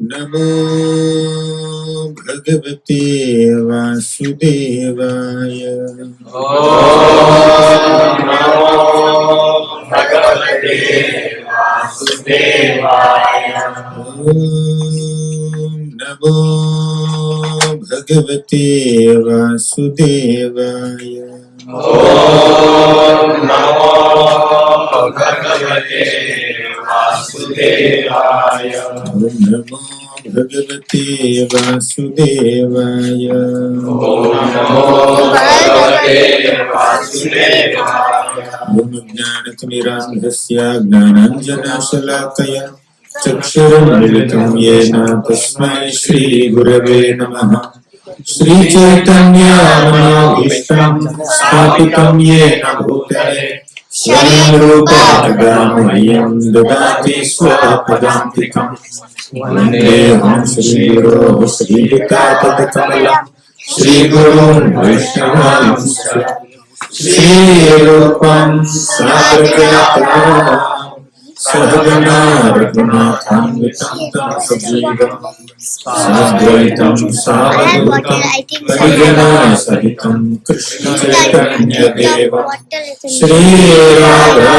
Namo Bhagavate Vasudevaya. Namo Bhagavate Vasudevaya. Namo Bhagavate Vasudevaya. Namo Bhagavate Vasudevaya. Namo Bhagavate Vasudevaya. Namo Bhagavate Vasudevaya. Jnanatirandhasya gnananjanashalakaya चक्षुरुन्मिलितं येन तस्मै श्री गुरवे नमः। श्री चैतन्य मनोभीष्टं स्थापितं येन भूतले स्वयं रूप मह्यं ददाति स्वपदान्तिकम्। वन्देऽहं श्रीगुरोः श्रीयुतापदकमलं श्रीगुरुं वैष्णवांश्च श्रीरूपं साग्रजातम् सहगना रघुनाथान्वितं तं सजीवं साद्वैतं सावधूतं परिजना सहितं कृष्ण चैतन्य देव श्रीराधा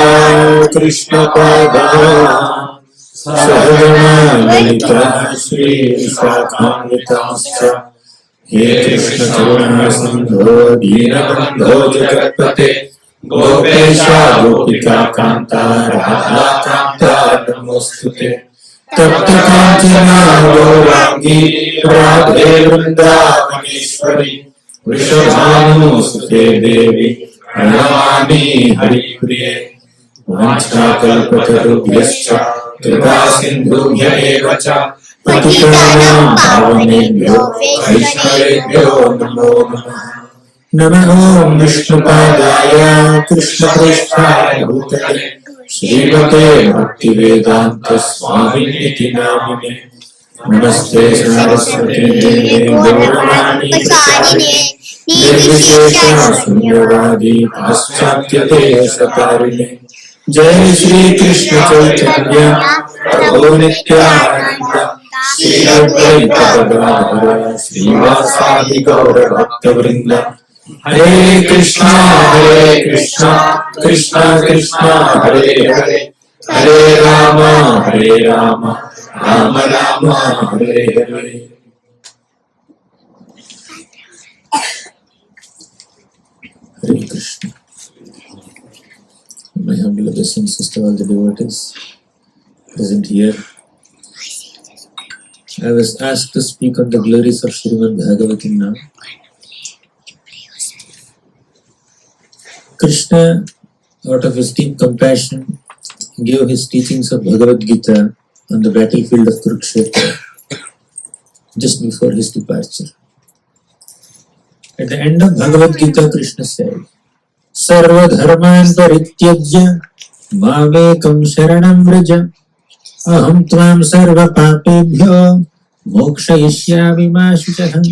कृष्ण पादान् सहगना ललिता श्रीविशाखान्वितांश्च हे कृष्ण करुणा सिन्धो दीनबन्धो जगत्पते गोपेशा गोपिका कांता राधा कांता नमोस्तुते। तप्त कांचना गौरांगी राधे वृंदावनेश्वरी वृषभानुसुते देवी प्रणमामि हरिप्रिये। वाञ्छाकल्पतरुभ्यश्च कृपा सिन्धुभ्य एव च पतितानां पावनेभ्यो वैष्णवेभ्यो नमो नमः। नमः विष्णुपादाय कृष्णप्रेष्ठाय भूतले श्रीमते भक्तिवेदान्त स्वामिनिति नामिने। नमस्ते सरस्वती देवे गौरवाणी प्रचारिणे निर्विशेष शून्यवादी पाश्चात्य देशतारिणे। जय श्री कृष्ण चैतन्य प्रभु नित्यानंद श्री अद्वैत गदाधर श्रीवासादि गौर भक्तवृंद। हरे Krishna Krishna Krishna Hare Hare Hare Ram Ram Ram Hare Hare. Hare Krishna. My humble obeisance to all the devotees present here. I was asked to speak on the glories of Srimad Bhagavatam now. Krishna, out of his deep compassion, gave his teachings of Bhagavad Gita on the battlefield of Kurukshetra just before his departure. At the end of Bhagavad Gita, Krishna said, Sarva dharman parityajya mamekam sharanam vraja aham tvam sarva papebhyo mokshayishyami ma shuchaham.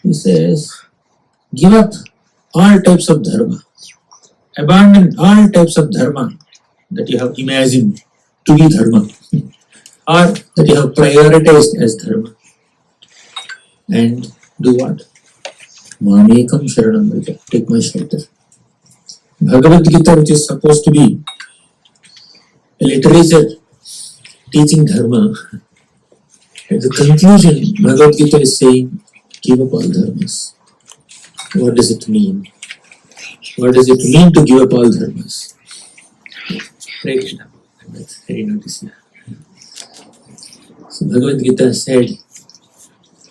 He says, give up all types of dharma, abandon all types of dharma that you have imagined to be dharma or that you have prioritized as dharma, and do what? Mamekam sharanam vraja, take my shelter. Bhagavad Gita, which is supposed to be a literature teaching dharma, at the conclusion, Bhagavad Gita is saying, give up all dharmas. What does it mean? What does it mean to give up all dharmas? Hare Krishna. That's very noticeable. So Bhagavad Gita said,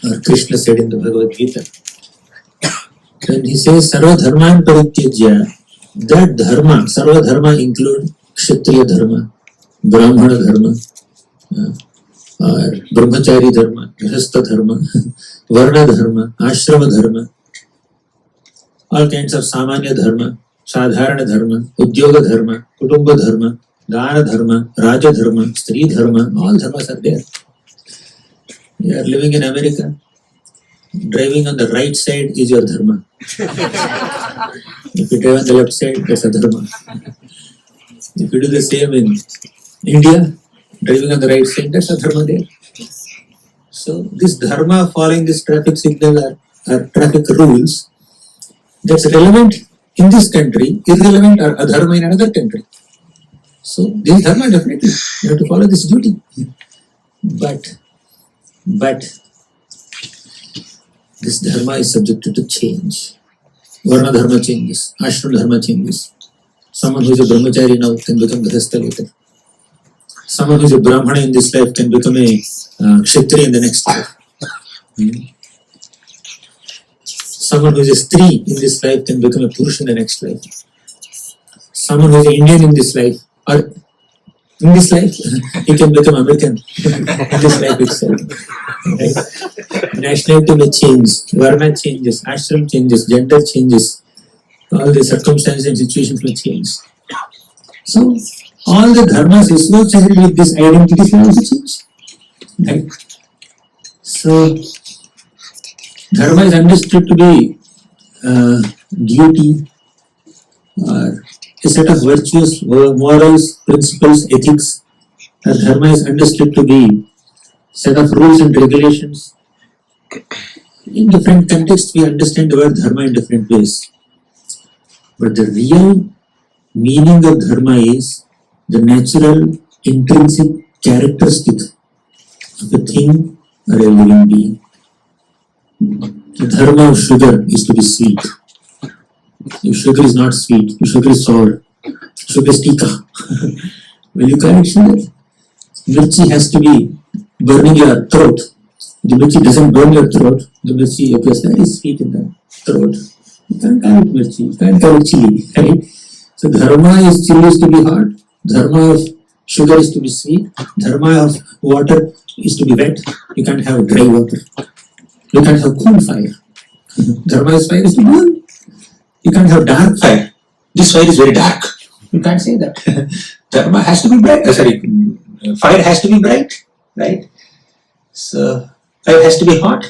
or Krishna said in the Bhagavad Gita, when he says Sarva Dharman Parityajya, that dharma, Sarva Dharma include Kshatriya Dharma, Brahmana Dharma, or Brahmachari Dharma, Grihastha Dharma, Varna Dharma, Ashrama Dharma, all kinds of Samanya Dharma, Sadharana Dharma, Udyoga Dharma, Kutumba Dharma, Dana Dharma, Raja Dharma, Stri Dharma, all dharmas are there. You are living in America, driving on the right side is your dharma. If you drive on the left side, that's a dharma. If you do the same in India, driving on the right side, that's a dharma there. So this dharma, following this traffic signal or traffic rules, that's relevant in this country, irrelevant or adharma in another country. So this dharma, definitely you have to follow this duty. But this dharma is subjected to change. Varna dharma changes, ashram dharma changes. Someone who is a brahmachari now can become grihastha later. Someone who is a brahmana in this life can become a kshatriya in the next life. Someone who is a stree in this life can become a purusha in the next life. Someone who is an Indian in this life, or in this life, he can become American in this life itself. Right? Nationality may change, varna changes, ashram changes, gender changes, all the circumstances and situations may change. So, all the dharmas associated with this identity will also change. Right? So, dharma is understood to be duty or a set of virtues, morals, principles, ethics. Dharma is understood to be set of rules and regulations. In different contexts, we understand the word dharma in different ways. But the real meaning of dharma is the natural, intrinsic characteristic of a thing or a living being. The dharma of sugar is to be sweet. If sugar is not sweet, if sugar is sour, sugar is tikka. Will you call it sugar? Mirchi has to be burning your throat. The mirchi doesn't burn your throat. The mirchi appears very sweet in the throat. You can't call it mirchi, you can't call it chili. Right? So dharma is chili is to be hot, dharma of sugar is to be sweet, dharma of water is to be wet. You can't have dry water. You can't have cool fire. Dharma is fire is to burn. You can't have dark fire. This fire is very dark. You can't say that. Dharma has to be bright. Fire has to be bright, right? So fire has to be hot.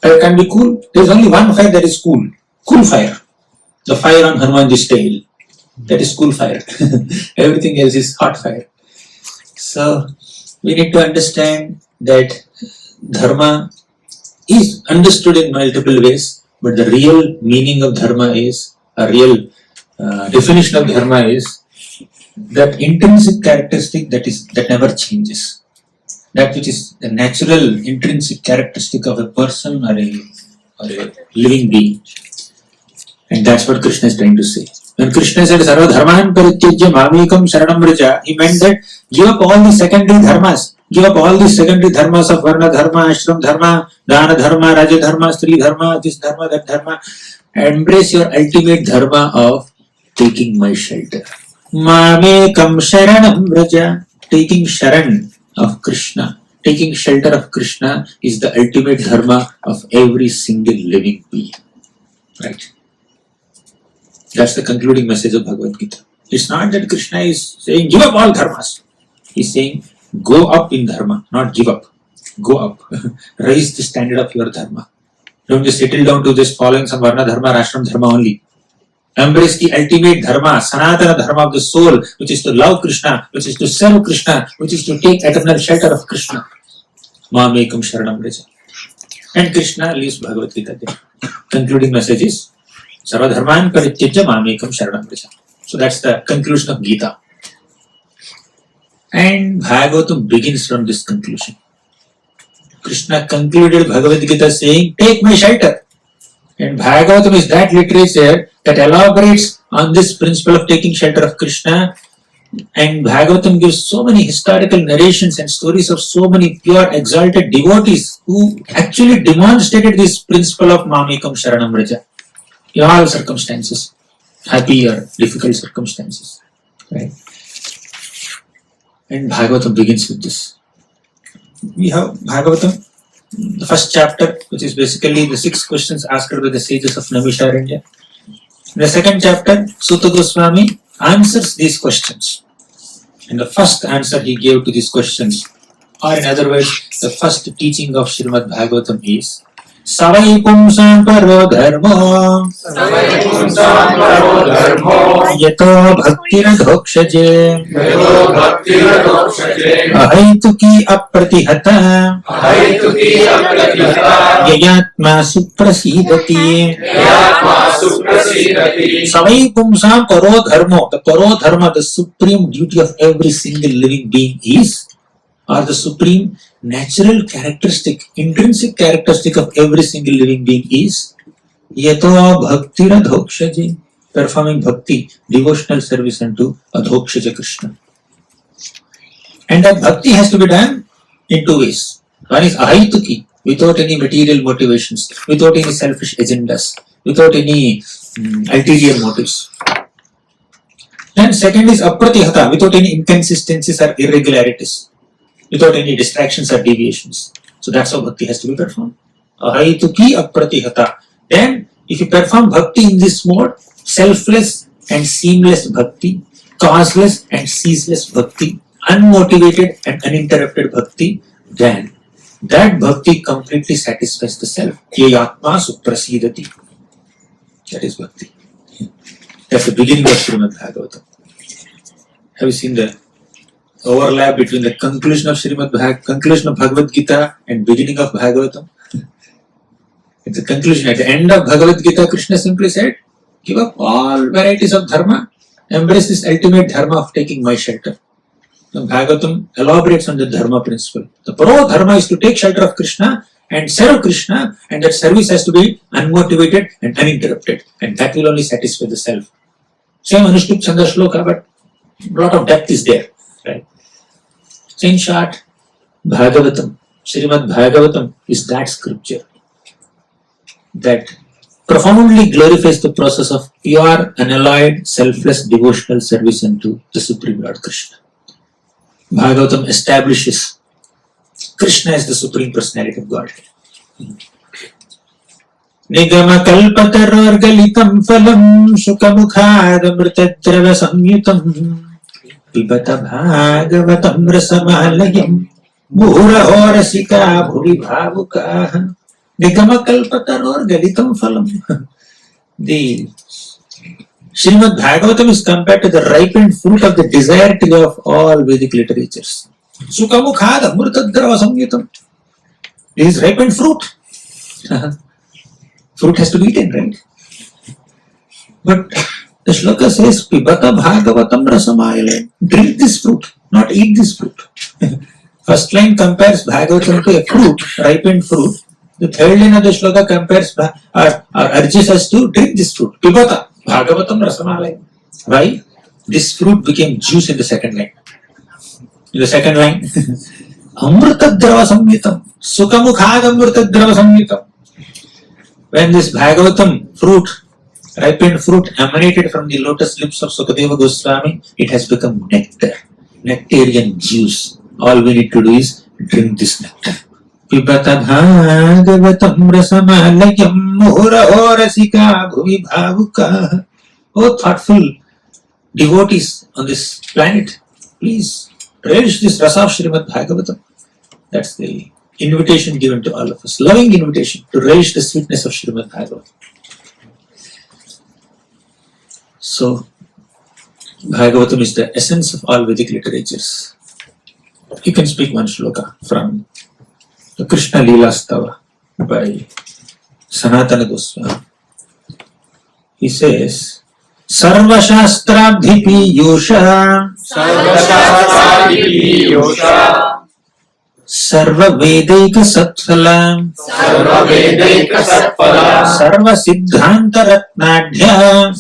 Fire can be cool. There is only one fire that is cool. Cool fire. The fire on Hanumanji's tail. That is cool fire. Everything else is hot fire. So we need to understand that dharma is understood in multiple ways. But the real meaning of dharma is, a real definition of dharma is that intrinsic characteristic that never changes. That which is the natural intrinsic characteristic of a person or a living being. And that's what Krishna is trying to say. When Krishna said Sarva Dharman Parityajya Mamekam Sharanam Vraja, he meant that give up all the secondary dharmas. Give up all the secondary dharmas of Varna Dharma, Ashram Dharma, Dana Dharma, Raja Dharma, Stri Dharma, this Dharma, that Dharma. Embrace your ultimate dharma of taking my shelter. Mamekam Sharanam Vraja. Taking Sharan of Krishna, taking shelter of Krishna is the ultimate dharma of every single living being. Right? That's the concluding message of Bhagavad Gita. It's not that Krishna is saying give up all dharmas. He's saying go up in dharma, not give up. Go up. Raise the standard of your dharma. Don't just settle down to just following some Varna Dharma, Ashram Dharma only. Embrace the ultimate dharma, Sanatana Dharma of the soul, which is to love Krishna, which is to serve Krishna, which is to take eternal shelter of Krishna. Mamekam Sharanam Vraja. And Krishna leaves Bhagavad Gita there. Concluding message is Sarva Dharman Parityajya Mamekam Sharanam Vraja. So that's the conclusion of Gita. And Bhagavatam begins from this conclusion. Krishna concluded Bhagavad Gita saying, take my shelter. And Bhagavatam is that literature that elaborates on this principle of taking shelter of Krishna. And Bhagavatam gives so many historical narrations and stories of so many pure, exalted devotees who actually demonstrated this principle of Mamekam Sharanam Vraja in all circumstances, happy or difficult circumstances. Right? And Bhagavatam begins with this. We have Bhagavatam, the first chapter, which is basically the 6 questions asked by the sages of Naimisharanya. In the second chapter, Sutta Goswami answers these questions. And the first answer he gave to these questions, or in other words, the first teaching of Srimad Bhagavatam is Savai pumsam paro dharmo Savaipunsam paro dharmo yato bhaktiradhokshaje yato bhaktiradhokshaje ahaituki apratihata ahaituki apratihata yayatma suprasidati. yatma suprasidati. Savai pumsam paro dharmo. The paro dharma, the supreme duty of every single living being is, or the supreme natural characteristic, intrinsic characteristic of every single living being is yato bhaktiradhokshaje, performing bhakti, devotional service unto adhokshaja Krishna. And that bhakti has to be done in two ways. One is ahaituki, without any material motivations, without any selfish agendas, without any ulterior motives. Then second is apratihata, without any inconsistencies or irregularities, without any distractions or deviations. So that's how bhakti has to be performed. Ahaituki apratihata. Then if you perform bhakti in this mode, selfless and seamless bhakti, causeless and ceaseless bhakti, unmotivated and uninterrupted bhakti, then that bhakti completely satisfies the self. Yayatma suprasidati. That is bhakti. That's the beginning of Srimad Bhagavatam. Have you seen the overlap between the conclusion of conclusion of Bhagavad Gita and beginning of Bhagavatam? It's the conclusion. At the end of Bhagavad Gita, Krishna simply said, give up all varieties of dharma, embrace this ultimate dharma of taking my shelter. Now Bhagavatam elaborates on the dharma principle. The pro dharma is to take shelter of Krishna and serve Krishna, and that service has to be unmotivated and uninterrupted, and that will only satisfy the self. Same Anushtup Chanda Shloka, but a lot of depth is there. Right? So in short, Bhagavatam, Srimad Bhagavatam is that scripture that profoundly glorifies the process of pure, unalloyed, selfless devotional service unto the Supreme Lord Krishna. Bhagavatam establishes Krishna as the Supreme Personality of Godhead. Nigama kalpataror galitam phalam sukamukhadamritadrava samyutam pibata bhagavatam rasamalayam muraho rasika bhuvi bhavukaha. Nigama kalpataror galitam phalam. The Srimad Bhagavatam is compared to the ripened fruit of the desire tree of all Vedic literatures. Sukamukhad amritadrava samyutam. This is ripened fruit. Fruit has to be eaten, right? But the shloka says, Pibata Bhagavatam Rasamayale. Drink this fruit, not eat this fruit. First line compares Bhagavatam to a fruit, ripened fruit. The third line of the shloka compares or urges us to drink this fruit. Pibata Bhagavatam Rasamayale. Why? This fruit became juice in the second line. In the second line, Amritadrava Samyitam. Sukamukhad Amritadrava Samyitam. When this Bhagavatam fruit, ripened fruit, emanated from the lotus lips of Sukadeva Goswami, it has become nectar, nectarian juice. All we need to do is drink this nectar. Pibata Bhagavatam Rasamalayam Muraho Rasika Bhuvi Bhavuka. Oh, thoughtful devotees on this planet, please relish this rasa of Srimad Bhagavatam. That's the invitation given to all of us, loving invitation to relish the sweetness of Srimad Bhagavatam. So, Bhagavatam is the essence of all Vedic literatures. You can speak one shloka from the Krishna Leela Stava by Sanatana Goswami. He says, Sarva Shastrabdhi Piyusha Sarva Vedaika Satphala Sarva Siddhanta Ratnadhya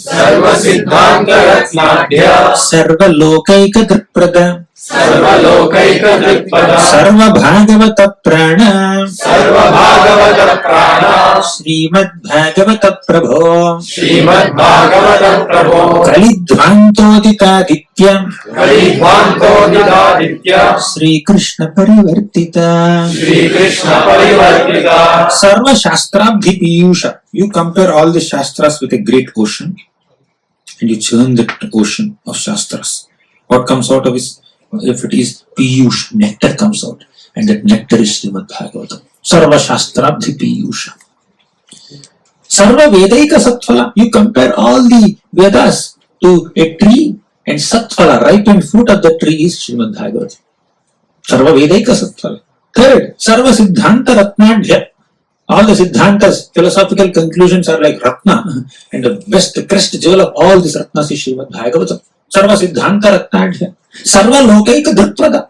Sarva Lokaika Drikprada Sarva Bhagavata Prana Srimad Bhagavata Prabho Kalidvantodita Ditya Sri Krishna Parivartita Sarva Shastrabdhi Piyusha. You compare all the Shastras with a great ocean and you churn that ocean of Shastras. What comes out of it? If it is Piyush, nectar comes out, and that nectar is Srimad Bhagavatam. Sarva Shastrabdhi Piyusha. Sarva Vedaika Satphala. You compare all the Vedas to a tree, and Satphala, ripened fruit of the tree, is Srimad Bhagavatam. Sarva Vedaika Satphala. Third, Sarva Siddhanta Ratnadhya. All the Siddhantas, philosophical conclusions are like Ratna, and the best, the crest jewel of all these Ratnas is Srimad Bhagavatam. Sarva Siddhanta Ratnadhya. Sarva Lokaika Dhrupada.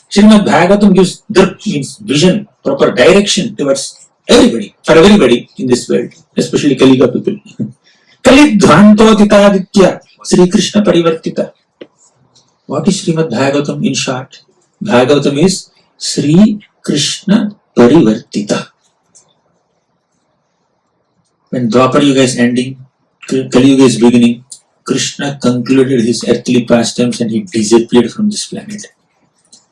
Srimad Bhagavatam gives Dhrup, means vision, proper direction towards everybody, for everybody in this world, especially Kaliga people. Kali Dhvantoditaditya, Sri Krishna Parivartita. What is Srimad Bhagavatam in short? Bhagavatam is Sri Krishna Parivartita. When Dwapar Yuga is ending, Kali Yuga is beginning, Krishna concluded his earthly pastimes and he disappeared from this planet.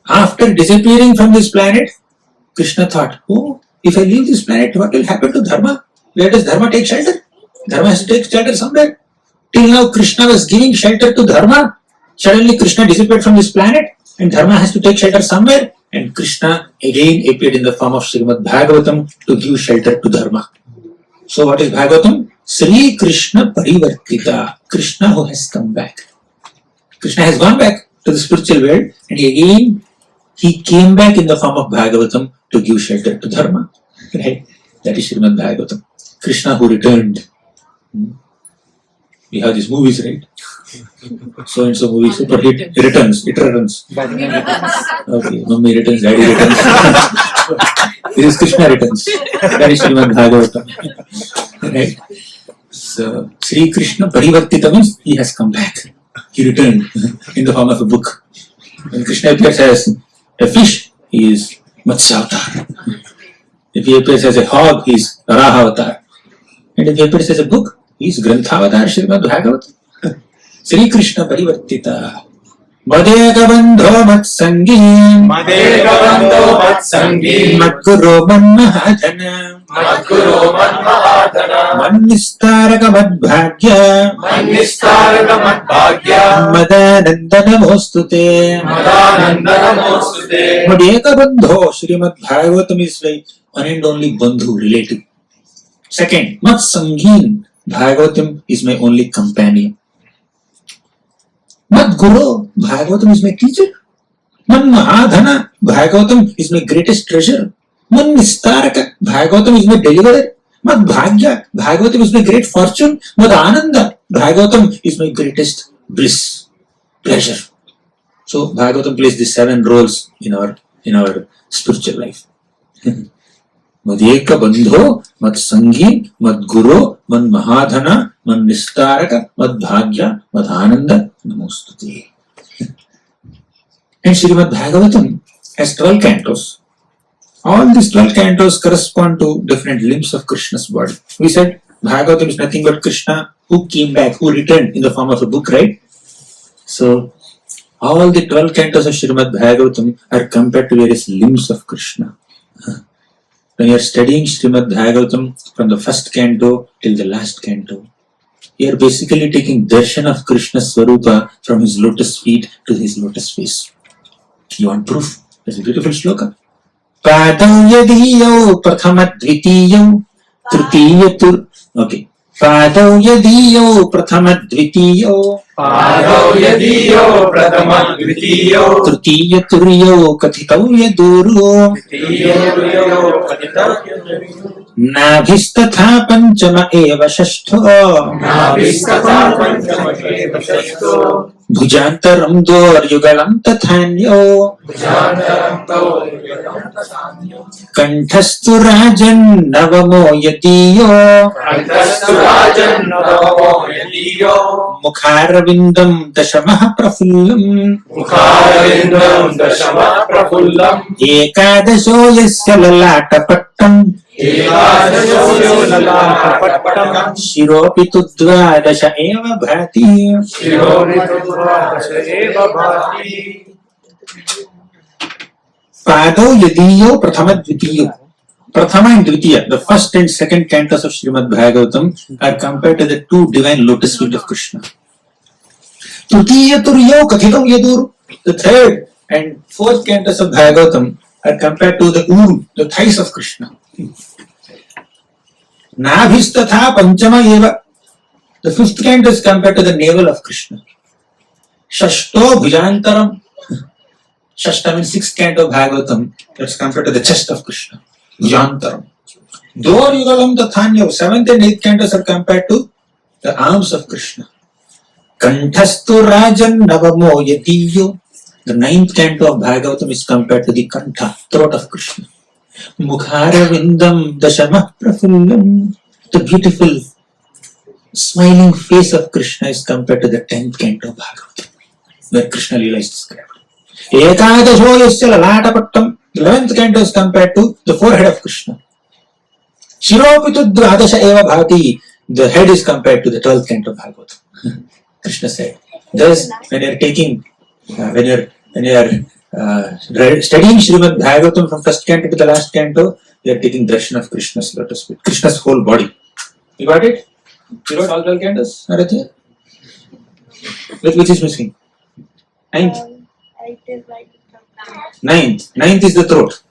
After disappearing from this planet, Krishna thought, oh, if I leave this planet, what will happen to Dharma? Where does Dharma take shelter? Dharma has to take shelter somewhere. Till now, Krishna was giving shelter to Dharma. Suddenly, Krishna disappeared from this planet and Dharma has to take shelter somewhere. And Krishna again appeared in the form of Srimad Bhagavatam to give shelter to Dharma. So, what is Bhagavatam? Sri Krishna Parivartita. Krishna who has come back. Krishna has gone back to the spiritual world and again he came back in the form of Bhagavatam to give shelter to Dharma. Right? That is Srimad Bhagavatam. Krishna who returned. We have these movies, right? So and so movie, super hit, it returns. Okay, Mummy returns, Daddy returns. This is Krishna returns. That is Srimad Bhagavatam. Right? So, Sri Krishna Parivartita means he has come back. He returned in the form of a book. When Krishna appears as a fish, he is Matsya Avatar. If he appears as a hog, he is Varaha Avatar. And if he appears as a book, he is Grantha Avatar, Srimad Bhagavatam. Sri Krishna Parivartita. Madeka Bandho Matsangi. Madeka Bandho Matsangi. Madguru Manmahadana. Madguru Manmahadana. Mannistaraka Madbhagya. Mannistaraka Madbhagya. Madananda Namostute. Madananda Namostute. Madeka Bandho. Srimad Bhagavatam is like one and only Bandhu, relative. Second, Matsangin. Bhagavatam is my only companion. Mad Guru, Bhagavatam is my teacher. Man Mahadhana, Bhagavatam is my greatest treasure. Man Nistaraka, Bhagavatam is my deliverer. Mad Bhagya, Bhagavatam is my great fortune. Mad Ananda, Bhagavatam is my greatest bliss, pleasure. So Bhagavatam plays these 7 roles in our spiritual life. Madeka Bandho, Mad Sanghi, Mad Guru, Mad Mahadhana, Mad Nistaraka, Mad Bhagya, Mad Ananda, Namostute. And Srimad Bhagavatam has 12 cantos. All these 12 cantos correspond to different limbs of Krishna's body. We said Bhagavatam is nothing but Krishna who came back, who returned in the form of a book, right? So, all the 12 cantos of Srimad Bhagavatam are compared to various limbs of Krishna. When you are studying Srimad Bhagavatam from the first canto till the last canto, you are basically taking darshan of Krishna's Swarupa from his lotus feet to his lotus face. You want proof? That's a beautiful sloka. Padau yadiyo prathama dvitiyo tritiyatur. Okay. Padau yadiyo prathama dvitiyo. Padau yadiyo prathama dvitiyo. Tritiyaturyo kathitau yaduru. Tritiyaturyo kathitau yaduru. Nabhistatha panchama eva shashtho. Nabhistatha panchama eva shashtho. Bhujantaram dor yugalam tathanyo. Bhujantaram dor yugalam tathanyo. Kanthastu rajan navamo yadiyo. Kanthastu rajan navamo yadiyo. Mukharavindam dashamah prafullam. Mukharavindam dashamah prafullam. Ekadasho yasya lalata Ekadasho lalata Shiropitu dvadasha eva bhati. Shiropitu dvadasha eva bhati. Pado yadiyo prathama dvitiyo. Prathama and Dvitiya, the first and second cantos of Srimad Bhagavatam, are compared to the 2 divine lotus feet of Krishna. Tritiyaturyo kathitam yadur. The third and fourth cantos of Bhagavatam are compared to the uru, the thighs of Krishna. Nabhistatha panchama eva. The fifth canto is compared to the navel of Krishna. Shashto bhujantaram. Shashta means sixth canto of Bhagavatam. That's compared to the chest of Krishna. Bhujantaram. Dor yugalam tathanya. Seventh and eighth cantos are compared to the arms of Krishna. Kanthastu rajan navamo yatiyo. The ninth canto of Bhagavatam is compared to the kantha, throat of Krishna. Mukhara vindam dashamah prafullam. The beautiful smiling face of Krishna is compared to the 10th canto of Bhagavatam, where Krishna Leela is described. Ekadasho yasya lalatapattam. The 11th canto is compared to the forehead of Krishna. Shiropitu dvadasha eva bhati. The head is compared to the 12th canto of Bhagavatam. Krishna said. Thus, when you are taking, when you are studying Srimad Bhagavatam from first canto to the last canto, you are taking darshan of Krishna's lotus feet, Krishna's whole body. You got it? You wrote all 12 cantos? Are it here? Which is missing? Ninth. Ninth is the throat.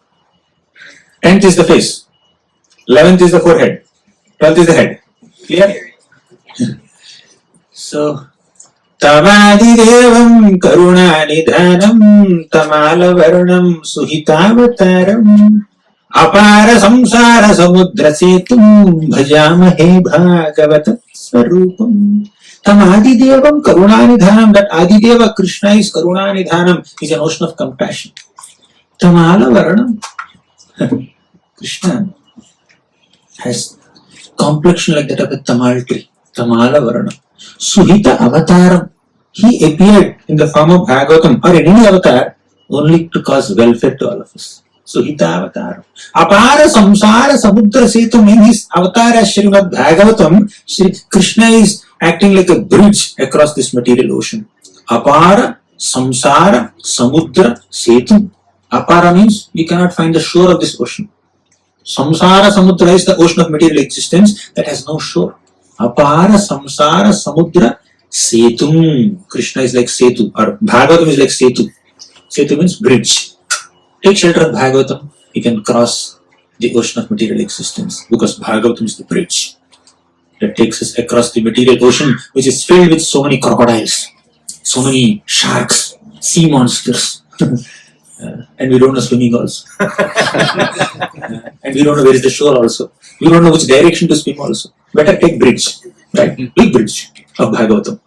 10th is the face. 11th is the forehead. 12th is the head. Clear? So, Tamadidevam karunanidhanam tamalavarnam suhitavataram apara samsara samudra setum bhajamahe bhagavata swarupam. Tamadidevam karunanidhanam. That Adideva Krishna is karunanidhanam, is an ocean of compassion. Tamalavarnam. Krishna has complexion like that of a tamal tree. Tamalavarnam. Suhita avataram. He appeared in the form of Bhagavatam or in any avatar only to cause welfare to all of us. Suhita avataram. Apara samsara samudra setum. In his avatar as Srimad Bhagavatam, Shri Krishna is acting like a bridge across this material ocean. Apara samsara samudra setum. Apara means we cannot find the shore of this ocean. Samsara samudra is the ocean of material existence that has no shore. Apara samsara samudra setum. Krishna is like setu, or Bhagavatam is like setu. Setu means bridge. Take shelter of Bhagavatam, you can cross the ocean of material existence, because Bhagavatam is the bridge that takes us across the material ocean, which is filled with so many crocodiles, so many sharks, sea monsters. And we don't know swimming also. And we don't know where is the shore also. We don't know which direction to swim also. Better take bridge, right? Big bridge of Bhagavatam.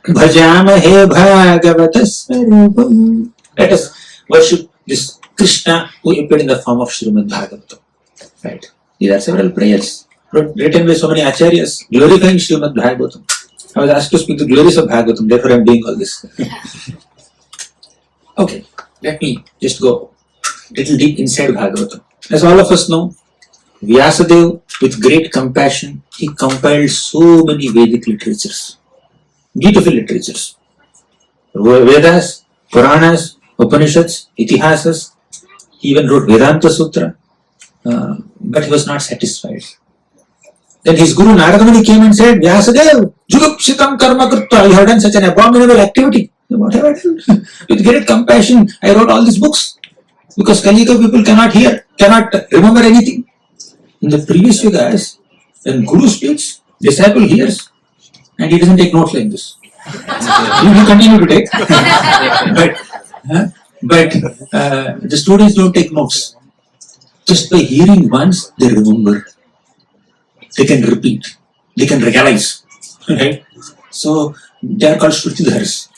Bhajamahe Bhagavata Swarupam. Let us worship this Krishna who appeared in the form of Srimad Bhagavatam. Right? There are several prayers written by so many acharyas glorifying Srimad Bhagavatam. I was asked to speak the glories of Bhagavatam, therefore I am doing all this. Okay. Let me just go a little deep inside Bhagavatam. As all of us know, Vyasadeva, with great compassion, he compiled so many Vedic literatures, beautiful literatures. Vedas, Puranas, Upanishads, Itihasas. He even wrote Vedanta Sutra, but he was not satisfied. Then his guru Narada Muni came and said, Vyasadeva, Jugupshitam karma krutva, you have done such an abominable activity. What have I done? With great compassion, I wrote all these books. Because Kalika people cannot hear, cannot remember anything. In the previous yugas, when Guru speaks, disciple hears, and he doesn't take notes like this. He will continue to take. but the students don't take notes. Just by hearing once, they remember. They can repeat. They can realize. Right? So, they are called Shrutidhars.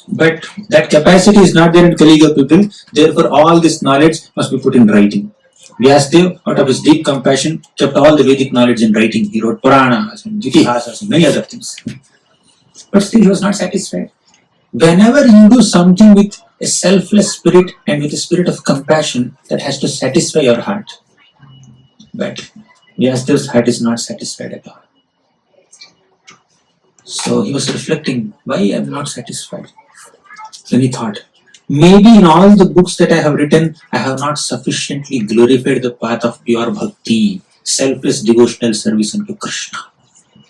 But that capacity is not there in Kaliga people, therefore all this knowledge must be put in writing. Vyasadeva, out of his deep compassion, kept all the Vedic knowledge in writing. He wrote Puranas and Itihasas and many other things. But still he was not satisfied. Whenever you do something with a selfless spirit and with a spirit of compassion, that has to satisfy your heart. But Vyasadeva's heart is not satisfied at all. So he was reflecting, why I am not satisfied? Then he thought, maybe in all the books that I have written, I have not sufficiently glorified the path of pure bhakti, selfless devotional service unto Krishna.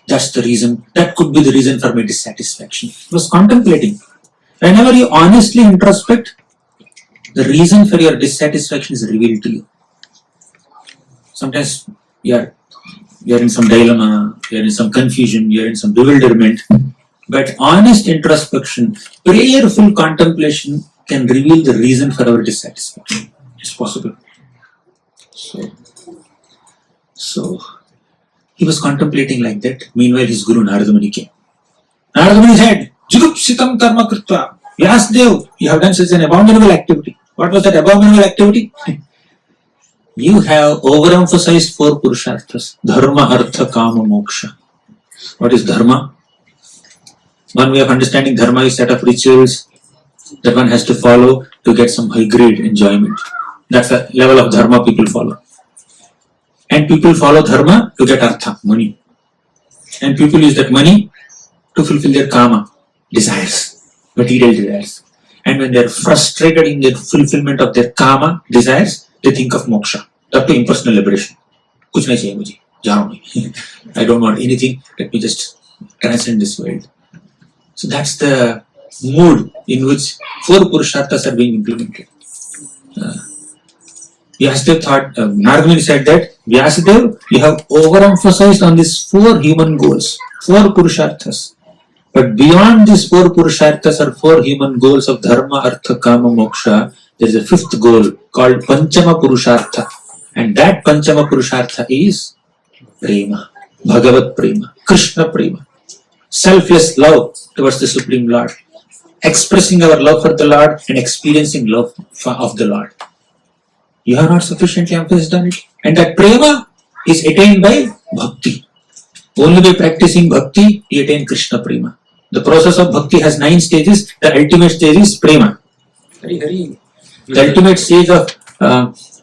That's the reason, that could be the reason for my dissatisfaction. He was contemplating. Whenever you honestly introspect, the reason for your dissatisfaction is revealed to you. Sometimes you are you are in some dilemma, you are in some confusion, you are in some bewilderment. But honest introspection, prayerful contemplation can reveal the reason for our dissatisfaction. It's possible. So he was contemplating like that. Meanwhile, his guru Narada Muni came. Narada Muni said, Jugupsitam karma kritva. Vyasdev, you have done such an abominable activity. What was that abominable activity? You have overemphasized 4 purusharthas. Dharma, artha, kama, moksha. What is dharma? One way of understanding dharma is set of rituals that one has to follow to get some high grade enjoyment. That's the level of dharma people follow. And people follow dharma to get artha, money. And people use that money to fulfill their kama, desires, material desires. And when they are frustrated in their fulfillment of their kama, desires, they think of moksha, up to impersonal liberation. Kuch nahi chahiye mujhe, ja raha hu main. I don't want anything, let me just transcend this world. So that's the mood in which 4 purusharthas are being implemented. Vyasadeva thought, Narada Muni said that, Vyasadeva, you have overemphasized on these 4 human goals, 4 purusharthas. But beyond these 4 purusharthas or 4 human goals of dharma, artha, kama, moksha, there is a 5th goal called Panchama Purushartha. And that Panchama Purushartha is Prema, Bhagavat Prema, Krishna Prema. Selfless love towards the Supreme Lord. Expressing our love for the Lord and experiencing love of the Lord. You have not sufficiently emphasized on it. And that Prema is attained by Bhakti. Only by practicing Bhakti, you attain Krishna Prema. The process of Bhakti has 9 stages. The ultimate stage is Prema. The ultimate stage of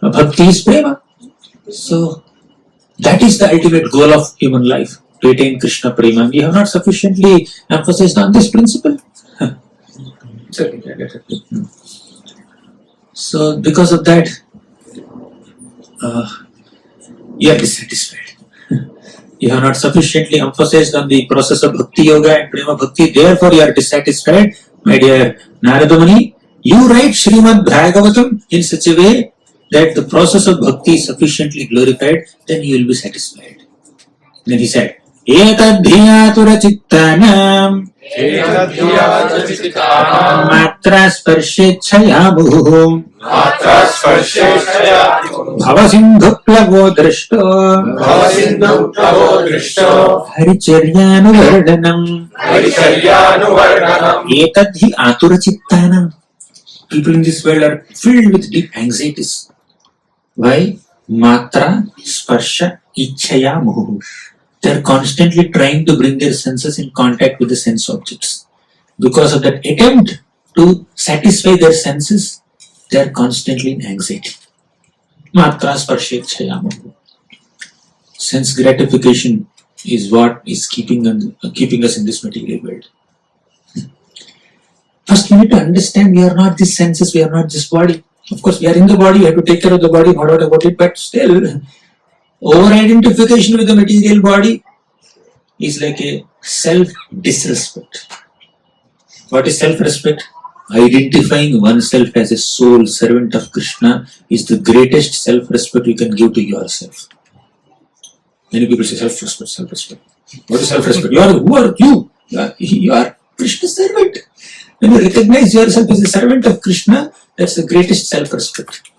Bhakti is Prema. So, that is the ultimate goal of human life, to attain Krishna Prema. We have not sufficiently emphasized on this principle. So, because of that, you are dissatisfied. You have not sufficiently emphasized on the process of Bhakti Yoga and Prema Bhakti, therefore you are dissatisfied. My dear Narada Muni, you write Srimad Bhagavatam in such a way that the process of Bhakti is sufficiently glorified, then you will be satisfied. Then he said, Etadhiyatura chittanam matra sparshechaya bhuhum bhavasindhuplavo drishto haricharyanuvardanam etadhi atura chittanam. People in this world are filled with deep anxieties. Why? Matra sparsha ichchaya muhu. They are constantly trying to bring their senses in contact with the sense objects. Because of that attempt to satisfy their senses, they are constantly in anxiety. Matra sparsha ichchaya muhu. Sense gratification is what is keeping us in this material world. First, we need to understand we are not these senses, we are not this body. Of course, we are in the body, we have to take care of the body, no doubt about it, but still, over-identification with the material body is like a self-disrespect. What is self-respect? Identifying oneself as a soul servant of Krishna is the greatest self-respect you can give to yourself. Many people say self-respect. What is self-respect? Who are you? You are Krishna's servant. When you recognize yourself as a servant of Krishna, that's the greatest self-respect.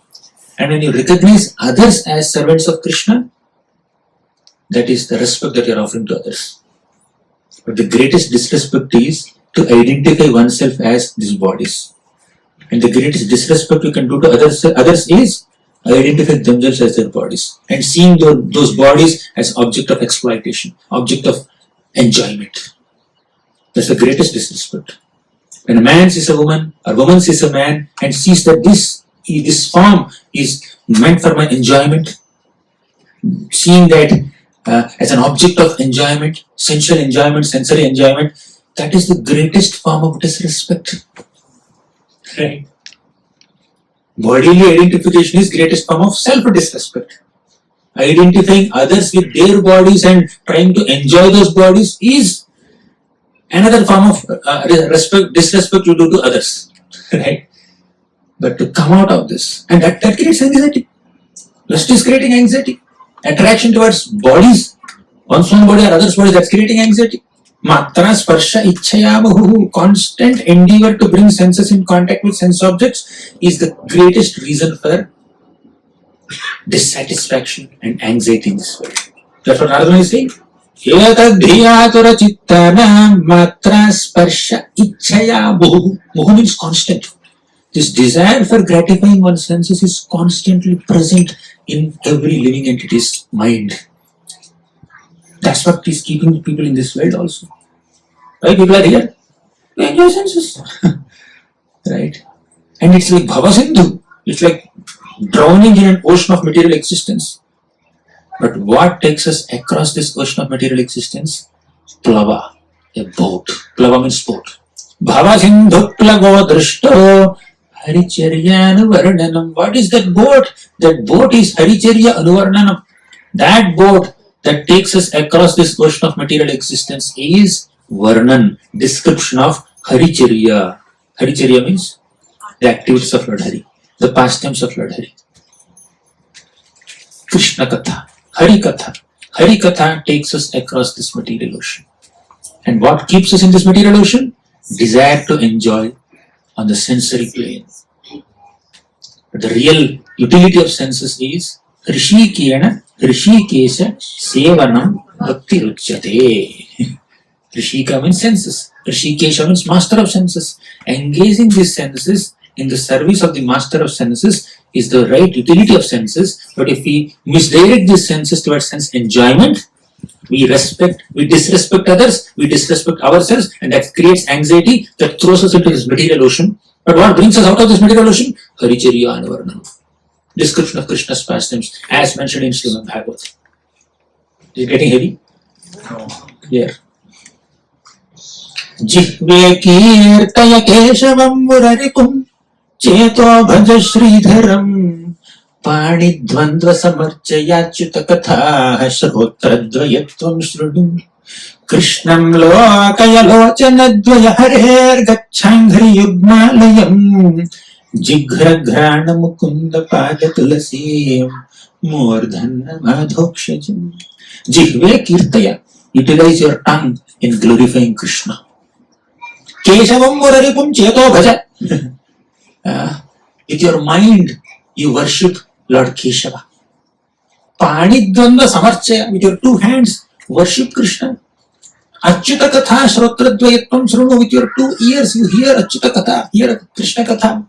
And when you recognize others as servants of Krishna, that is the respect that you are offering to others. But the greatest disrespect is to identify oneself as these bodies. And the greatest disrespect you can do to others is identify themselves as their bodies. And seeing those bodies as object of exploitation, object of enjoyment. That's the greatest disrespect. When a man sees a woman, or woman sees a man, and sees that this form is meant for my enjoyment, seeing that as an object of enjoyment, sensual enjoyment, sensory enjoyment, that is the greatest form of disrespect. Right? Bodily identification is greatest form of self-disrespect. Identifying others with their bodies and trying to enjoy those bodies is another form of disrespect you do to others, right? But to come out of this, and that creates anxiety. Lust is creating anxiety. Attraction towards bodies One's own body or other's body, that's creating anxiety. Matra sparsha ichchaya bahu, constant endeavor to bring senses in contact with sense objects is the greatest reason for dissatisfaction and anxiety in this world. That's what Narada is saying. Etadhiyatura chittana matra sparsha ichchaya bahu. Bahu means constant. This desire for gratifying one's senses is constantly present in every living entity's mind. That's what is keeping people in this world also. Right? People are here. They enjoy senses. Right? And it's like Bhava Sindhu. It's like drowning in an ocean of material existence. But what takes us across this ocean of material existence? Plava, a boat. Plava means boat. Bhava Sindhu plavo drishto Haricharya Anuvarnanam. What is that boat? That boat is Haricharya Anuvarnanam. That boat that takes us across this ocean of material existence is Varnan, description of Haricharya. Haricharya means the activities of Lord Hari, the pastimes of Lord Hari. Krishna Katha, Hari Katha. Hari Katha takes us across this material ocean. And what keeps us in this material ocean? Desire to enjoy on the sensory plane. But the real utility of senses is Rishikena, Rishikesha, Sevanam, Bhakti Ruchyate. Rishika means senses. Rishikesha means master of senses. Engaging these senses in the service of the master of senses is the right utility of senses. But if we misdirect these senses towards sense enjoyment, we disrespect others, we disrespect ourselves, and that creates anxiety that throws us into this material ocean. But what brings us out of this material ocean? Haricharya Anuvarnam. Description of Krishna's pastimes as mentioned in Srimad Bhagavatam. Is it getting heavy? No. Here. Jihve kirtaya keshavam muraripum cheto bhaja sridharam pani dvandva samarchayachyuta katha shrotradvayatvam shrudum Krishnam lokaya locanadvaya harer gacchangri yugmalayam jighra grana mukunda pada tulasi mordhanna madhokshajam. Jihve kirtaya, utilize your tongue in glorifying Krishna. Keshavam muraripum cheto bhaja. With your mind, you worship Lord Keshava. Panidvanda samarchaya, with your two hands, worship Krishna. Achyuta katha shrotradvayatvam srunu, with your two ears, you hear Achyuta katha, hear Krishna katha.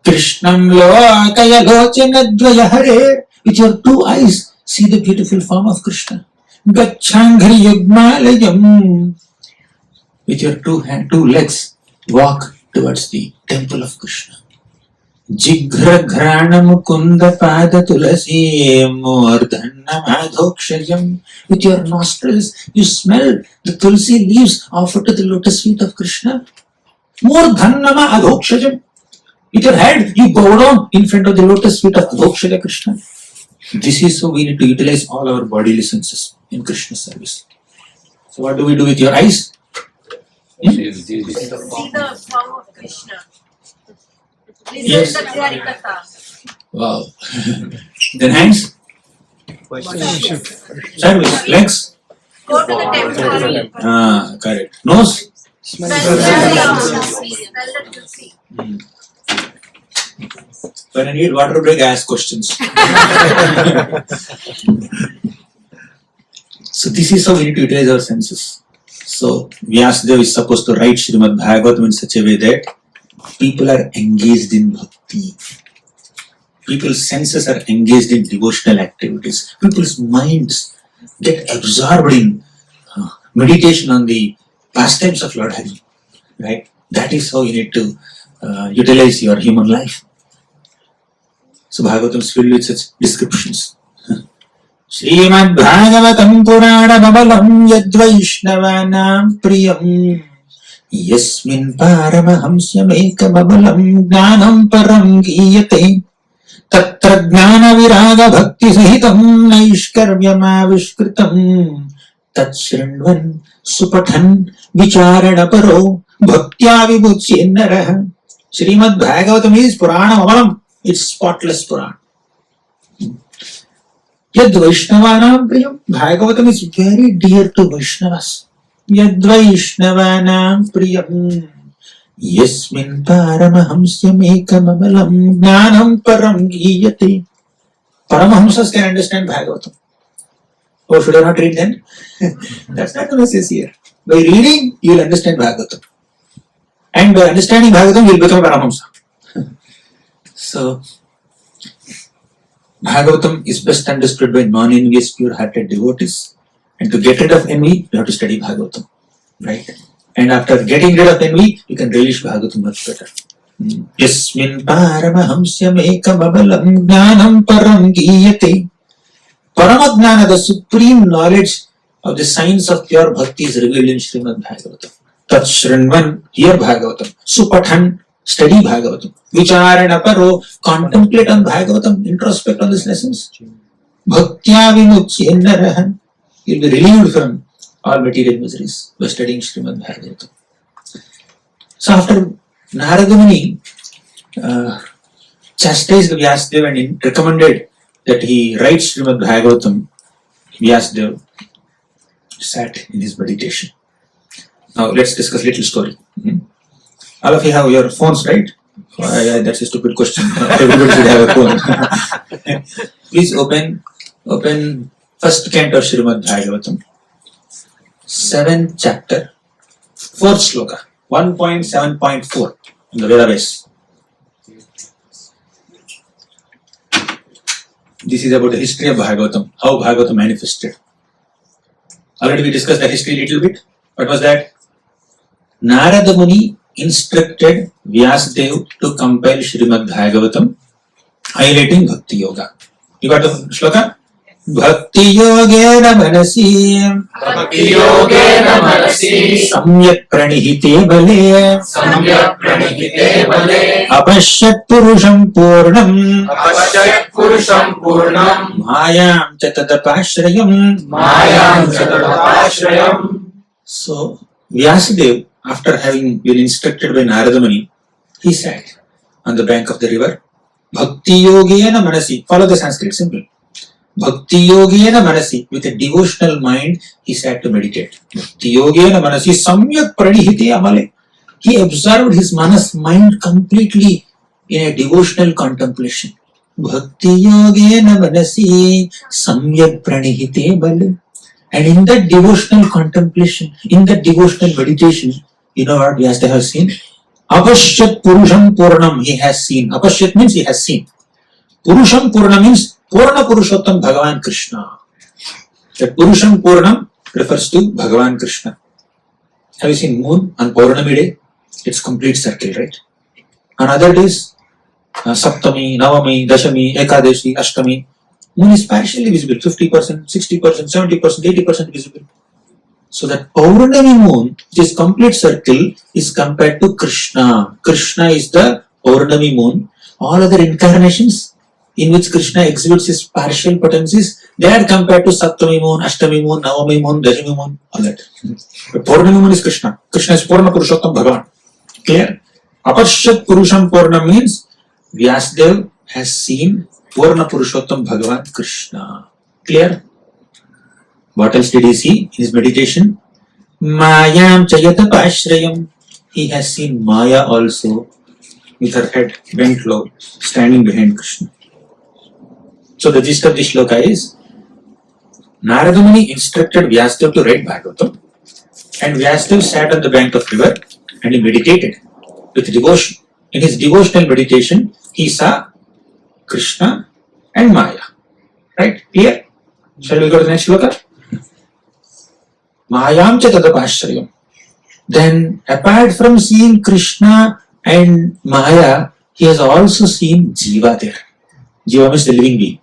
Krishnam lokaya locanadvaya hare, with your two eyes, see the beautiful form of Krishna. Gacchangri yugmalayam, with your two legs, walk towards the temple of Krishna. Jighra grana mukunda pada tulasi mordhanna madhokshajam. With your nostrils, you smell the tulsi leaves offered to the lotus feet of Krishna. Mordhanna madhokshajam. With your head, you bow down in front of the lotus feet of Adhokshaja Krishna. This is how we need to utilize all our bodily senses in Krishna service. So what do we do with your eyes? See the form of Krishna. Yes. Listen the Harikatha. Wow. Then hands? Sideways. Legs? Go to the temple. Ah, correct. Nose? Smell the tulsi. When I need water break, I ask questions. So this is how we need to utilize our senses. So Vyasadeva is supposed to write Srimad Bhagavatam in such a way that people are engaged in bhakti. People's senses are engaged in devotional activities. People's minds get absorbed in meditation on the pastimes of Lord Hari. Right? That is how you need to utilize your human life. So Bhagavatam is filled with such descriptions. Srimad Bhagavatam Purana Babalam Yadvaishnavanam Priyam Yasmin Paramahamsyam Eka Babalam Gnanam Param Giyate Tatra Gnana Viraga Bhakti Sahitam Naishkaryamavishkritam Tatshrinvan Supathan Vicharana Paro Bhaktya Vimuchyennaraha. Srimad Bhagavatam is Purana Babalam. It's spotless Purana. Yad Vaishnavanam Priyam. Bhagavatam is very dear to Vaishnavas. Yad Vaishnavanam Priyam. Yasmin Paramahamsyam Ekamamalam Gnanam Param Giyate. Paramahamsas can understand Bhagavatam. Or should I not read then? That's not the message here. By reading, you will understand Bhagavatam. And by understanding Bhagavatam, you will become Paramahamsa. So, Bhagavatam is best understood by non-envious, pure-hearted devotees. And to get rid of envy, you have to study Bhagavatam. Right? And after getting rid of envy, you can relish Bhagavatam much better. Yasmin Paramahamsyam Ekamabalam Gnanam Param Giyate. Paramadnana, the supreme knowledge of the science of pure bhakti is revealed in Srimad Bhagavatam. Tat Shrinvan, hear Bhagavatam. Supathan, study Bhagavatam. Vicharana Paro, contemplate on Bhagavatam, introspect on these lessons. Bhaktya Vimuchyena Narahan, you'll be relieved from all material miseries by studying Srimad Bhagavatam. So after Narada Muni chastised Vyasadeva and recommended that he writes Srimad Bhagavatam, Vyasadeva sat in his meditation. Now let's discuss a little story. All of you have your phones, right? That's a stupid question. Everybody should have a phone. Please open first canto of Srimad Bhagavatam, 7th chapter, 4th sloka, 1.7.4 in the Veda base. This is about the history of Bhagavatam, how Bhagavatam manifested. Already we discussed the history a little bit. What was that? Narada Muni instructed Vyasadeva to compile Srimad Bhagavatam, highlighting Bhakti Yoga. You got the shloka? Bhakti Yogena Manasi Bhakti Yogena Manasi Samyak Pranihite Bale Samyak Pranihite Bale Apashyat Purusham Purnam Apashyat Purusham Purnam Mayam Chatadapashrayam. Mayam Chatadapashrayam. So Vyasadeva, after having been instructed by Narada Muni, he sat on the bank of the river. Bhakti Yogena Manasi. Follow the Sanskrit, simple. Bhakti Yogena Manasi. With a devotional mind, he sat to meditate. Bhakti Yogena Manasi Samyak Pranihite Amale. He observed his manas mind completely in a devotional contemplation. Bhakti Yogena Manasi Samyak Pranihite Bale. And in that devotional contemplation, in that devotional meditation, you know what Vyasadeva has seen? Apashyat Purusham Purnam, he has seen. Apashyat means he has seen. Purusham Purnam means Purna Purushottam Bhagavan Krishna. That Purusham Purnam refers to Bhagavan Krishna. Have you seen moon on Purnami day? It's complete circle, right? On other days, Saptami, Navami, Dashami, Ekadashi, Ashtami, moon is partially visible, 50%, 60%, 70%, 80% visible. So that Purnami moon, which is complete circle, is compared to Krishna. Krishna is the Purnami moon. All other incarnations in which Krishna exhibits his partial potencies, they are compared to Saptami moon, Ashtami moon, Navami moon, Dashami moon, all that. But Purnami moon is Krishna. Krishna is Purna Purushottam Bhagavan. Clear? Apashyat Purusham Purnam means Vyasadeva has seen Purna Purushottam Bhagavan Krishna. Clear? What else did he see in his meditation? Mayam Chayatapashrayam. He has seen Maya also with her head bent low, standing behind Krishna. So the gist of this shloka is, Narada Muni instructed Vyasadeva to write Bhagavatam, and Vyasadeva sat on the bank of river and he meditated with devotion. In his devotional meditation, he saw Krishna and Maya. Right? Clear? Shall we go to the next shloka? Mayam cha tadapashrayam. Then, apart from seeing Krishna and Maya, he has also seen Jiva there. Jiva means the living being.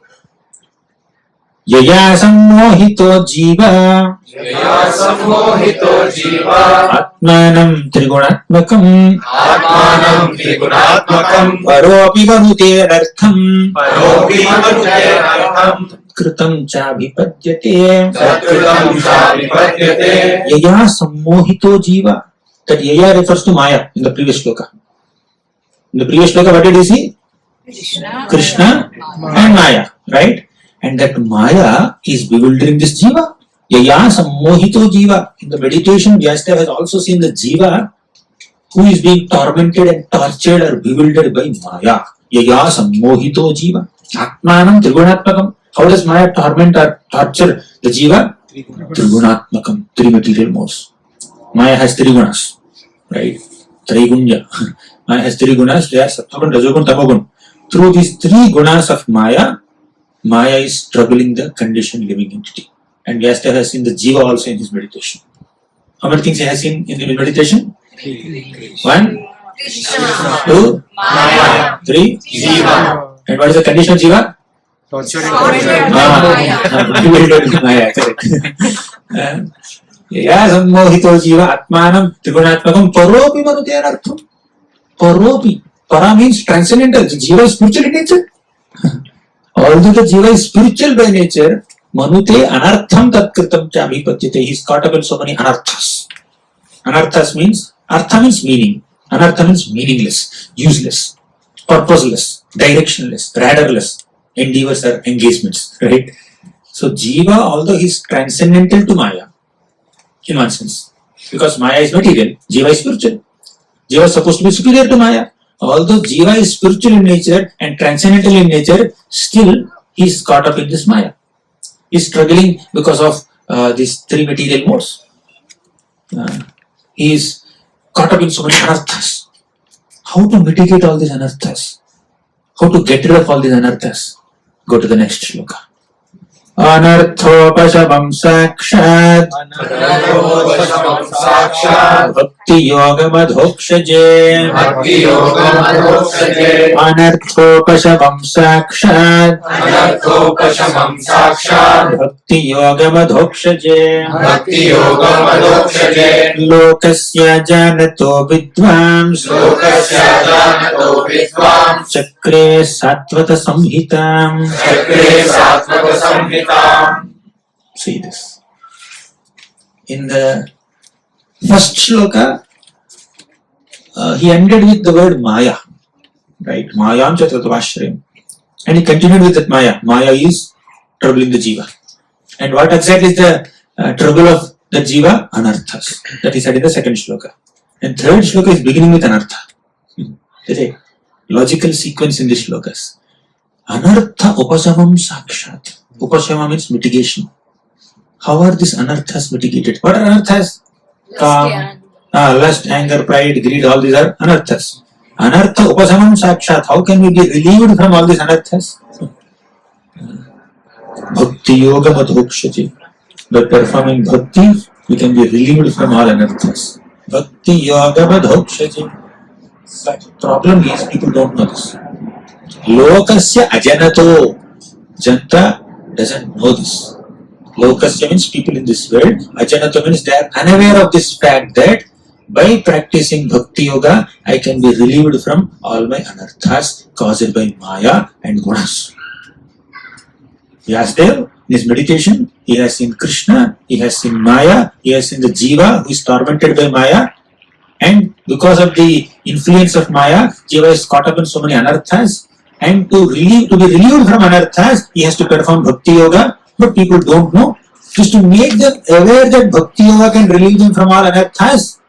Yaya sammohito jiva Yaya sammohito jiva atmanam trigunatmakam Atmanam Trigunaatmakam paropi vanute artham Paropi Manute Artham kritam cha vipadyate. Satkritam Shavipadyate. Yaya sammohito jiva. That yaya refers to Maya in the previous shloka. In the previous shloka, what did he see? Krishna and Maya, right? and that Maya is bewildering this Jiva. Yaya sammohito Jiva. In the meditation, Vyasdev has also seen the Jiva who is being tormented and tortured or bewildered by Maya. Yaya sammohito Jiva. Atmanam trigunatmakam. How does Maya torment or torture the Jiva? Trigunatmakam. Three material modes. Maya has three gunas, right? Trigunya. Maya has three gunas. They are Sattvagun, Rajogun, Tamogun. Through these three gunas of Maya, Maya is troubling the conditioned living entity. And Vyasdev has seen the Jiva also in his meditation. How many things he has seen in the meditation? 1, Krishna, 2, Maya, 3, Jiva. and what is the condition of Jiva? Tortured by Bewildered Maya, correct. Yaya sammohito Jiva atmanam trigunatmakam paropi manutyarartham. Paropi. Para means transcendental. The Jiva is spiritual in nature. Although the Jiva is spiritual by nature, manute anartham tatkritam cha abhipatyate. He is caught up in so many anarthas. Anarthas means, artha means meaning. Anartha means meaningless, useless, purposeless, directionless, radarless endeavors or engagements, right? So Jiva, although he is transcendental to Maya, in one sense, because Maya is material, Jiva is spiritual. Jiva is supposed to be superior to Maya. Although Jiva is spiritual in nature and transcendental in nature, still he is caught up in this Maya. He is struggling because of these three material modes. He is caught up in so many anarthas. How to mitigate all these anarthas? How to get rid of all these anarthas? Go to the next shloka. Anarthopashamam sakshat bhakti yogam adhokshaje. Bhakti yogam adhokshaje. Anarthopashamam sakshat Anarthopashamam sakshat. bhakti yogam adhokshaje. Bhakti yogam adhokshaje. Lokasya janato vidvams Lokasya janato vidvam. chakre satvata samhitam. Chakre satvaka samhitam. See this. In the first shloka, he ended with the word Maya, right? Mayam chatratvashrayam. And he continued with that Maya. Maya is troubling the Jiva. And what exactly is the trouble of the Jiva? Anarthas. That he said in the second shloka. And third shloka is beginning with Anartha. There's a logical sequence in these shlokas. Anartha upasamam sakshat. Upashama means mitigation. How are these anarthas mitigated? What are anarthas? Lust, anger, pride, greed, all these are anarthas. Anartha upasamam sakshat. How can we be relieved from all these anarthas? Bhakti yoga madhokshati. By performing bhakti, we can be relieved from all anarthas. Bhakti yoga madhokshati. But problem is, people don't know this. Lokasya ajanato. Janta doesn't know this. Lokasya means people in this world. Ajanato means they are unaware of this fact that by practicing bhakti yoga, I can be relieved from all my anarthas caused by Maya and gunas. Vyasdev, in his meditation, he has seen Krishna, he has seen Maya, he has seen the Jiva who is tormented by Maya, and because of the influence of Maya, Jiva is caught up in so many anarthas. And to be relieved from anarthas, he has to perform bhakti yoga, but people don't know. Just to make them aware that bhakti yoga can relieve them from all anarthas,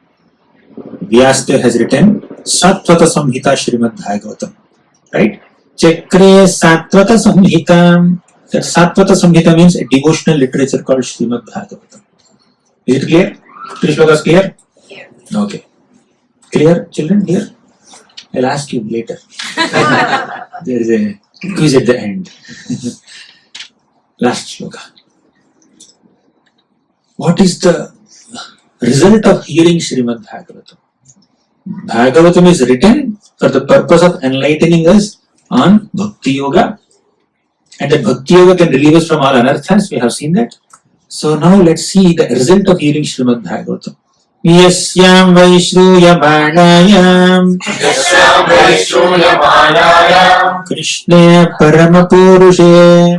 Vyasdev has written Satvata Samhita Srimad Bhagavatam. Right? Chakre Satvata Samhita. That Satvata Samhita means a devotional literature called Srimad Bhagavatam. Is it clear? Three shlokas clear? Okay. Clear, children? Here? I'll ask you later. There is a quiz at the end. Last shloka. What is the result of hearing Srimad Bhagavatam? Bhagavatam is written for the purpose of enlightening us on Bhakti Yoga. And that Bhakti Yoga can relieve us from all anarthas. We have seen that. So now let's see the result of hearing Srimad Bhagavatam. Yasyam Vaishruyamānāyam Yasyam Vaishruyamānāyam Krishne Paramapurushe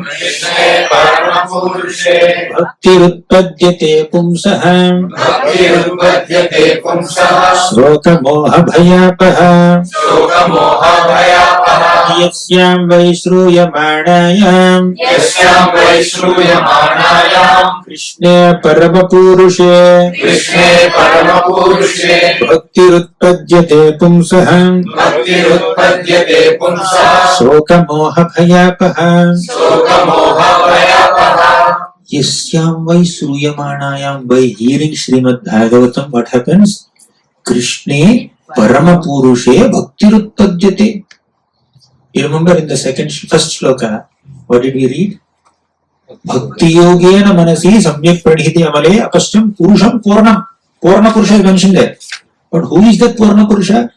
Krishne Paramapurushe Bhaktirutpadyate Pumsaham Bhaktirutpadyate Pumsah Shloka Moha Bhayapaha Shoka Moha Bhayapaha यस्यां वै श्रूयमाणायां यस्यां वै श्रूयमाणायां कृष्णे परमपुरुषे कृष्णे परमपुरुषे भक्तिरुत्पद्यते पुंसः भक्तिरुत्पद्यते पुंसः शोकमोहभयापः शोकमोहभयापः यस्यां वै श्रूयमाणायां by hearing Srimad Bhagavatam what happens? Krishne Paramapurushe Bhaktirutpadyate. You remember in the first shloka, what did we read? Bhakti yogena manasi samyak pradhiti amale apashyam purusham purnam. Purna Purusha is mentioned there. But who is that Purna Purusha?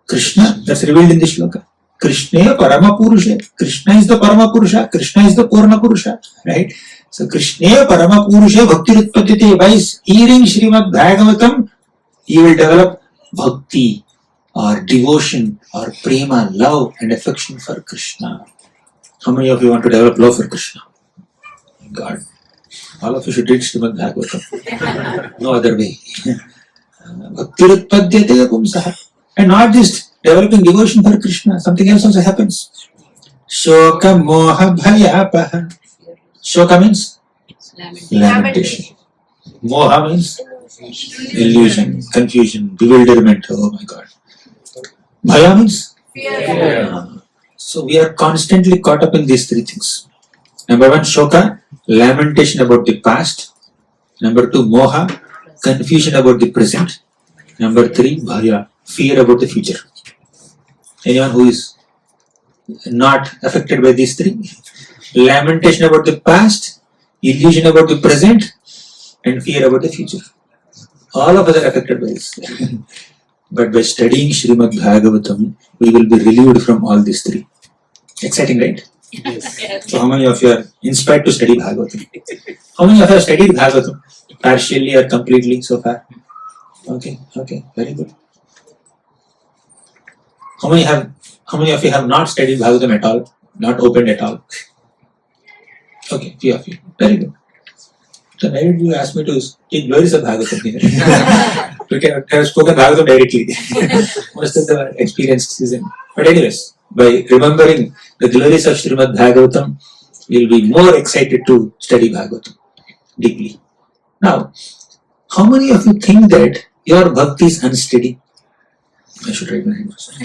Krishna. That's revealed in this shloka. Krishna Paramapurushe. Krishna is the Paramapurusha. Krishna is the Purna Purusha. Right? So Krishna Paramapurushe Bhaktirutpadyate. By hearing Srimad Bhagavatam, he will develop bhakti or devotion or prema, love and affection for Krishna. How many of you want to develop love for Krishna? God. All of you should read Srimad Bhagavatam. No other way. Bhaktirutpadyate pumsaha. And not just developing devotion for Krishna, something else also happens. Shoka moha bhayapaha. Shoka means lamentation. Moha means illusion, confusion, bewilderment. Oh my God. Bhaya means fear. So we are constantly caught up in these three things. Number one, shoka, lamentation about the past. Number two, moha, confusion about the present. Number three, bhaya, fear about the future. Anyone who is not affected by these three? Lamentation about the past, illusion about the present, and fear about the future. All of us are affected by this. But by studying Srimad Bhagavatam, we will be relieved from all these three. Exciting, right? Yes. So how many of you are inspired to study Bhagavatam? How many of you have studied Bhagavatam? Partially or completely so far? Okay, very good. How many of you have not studied Bhagavatam at all? Not opened at all? Okay, few of you. Very good. So why did you ask me to take Glories of Bhagavatam here? We can have spoken Bhagavatam directly. Most of the experience is in. But anyways, by remembering the glories of Srimad Bhagavatam, we will be more excited to study Bhagavatam deeply. Now, how many of you think that your bhakti is unsteady? I should write my name first.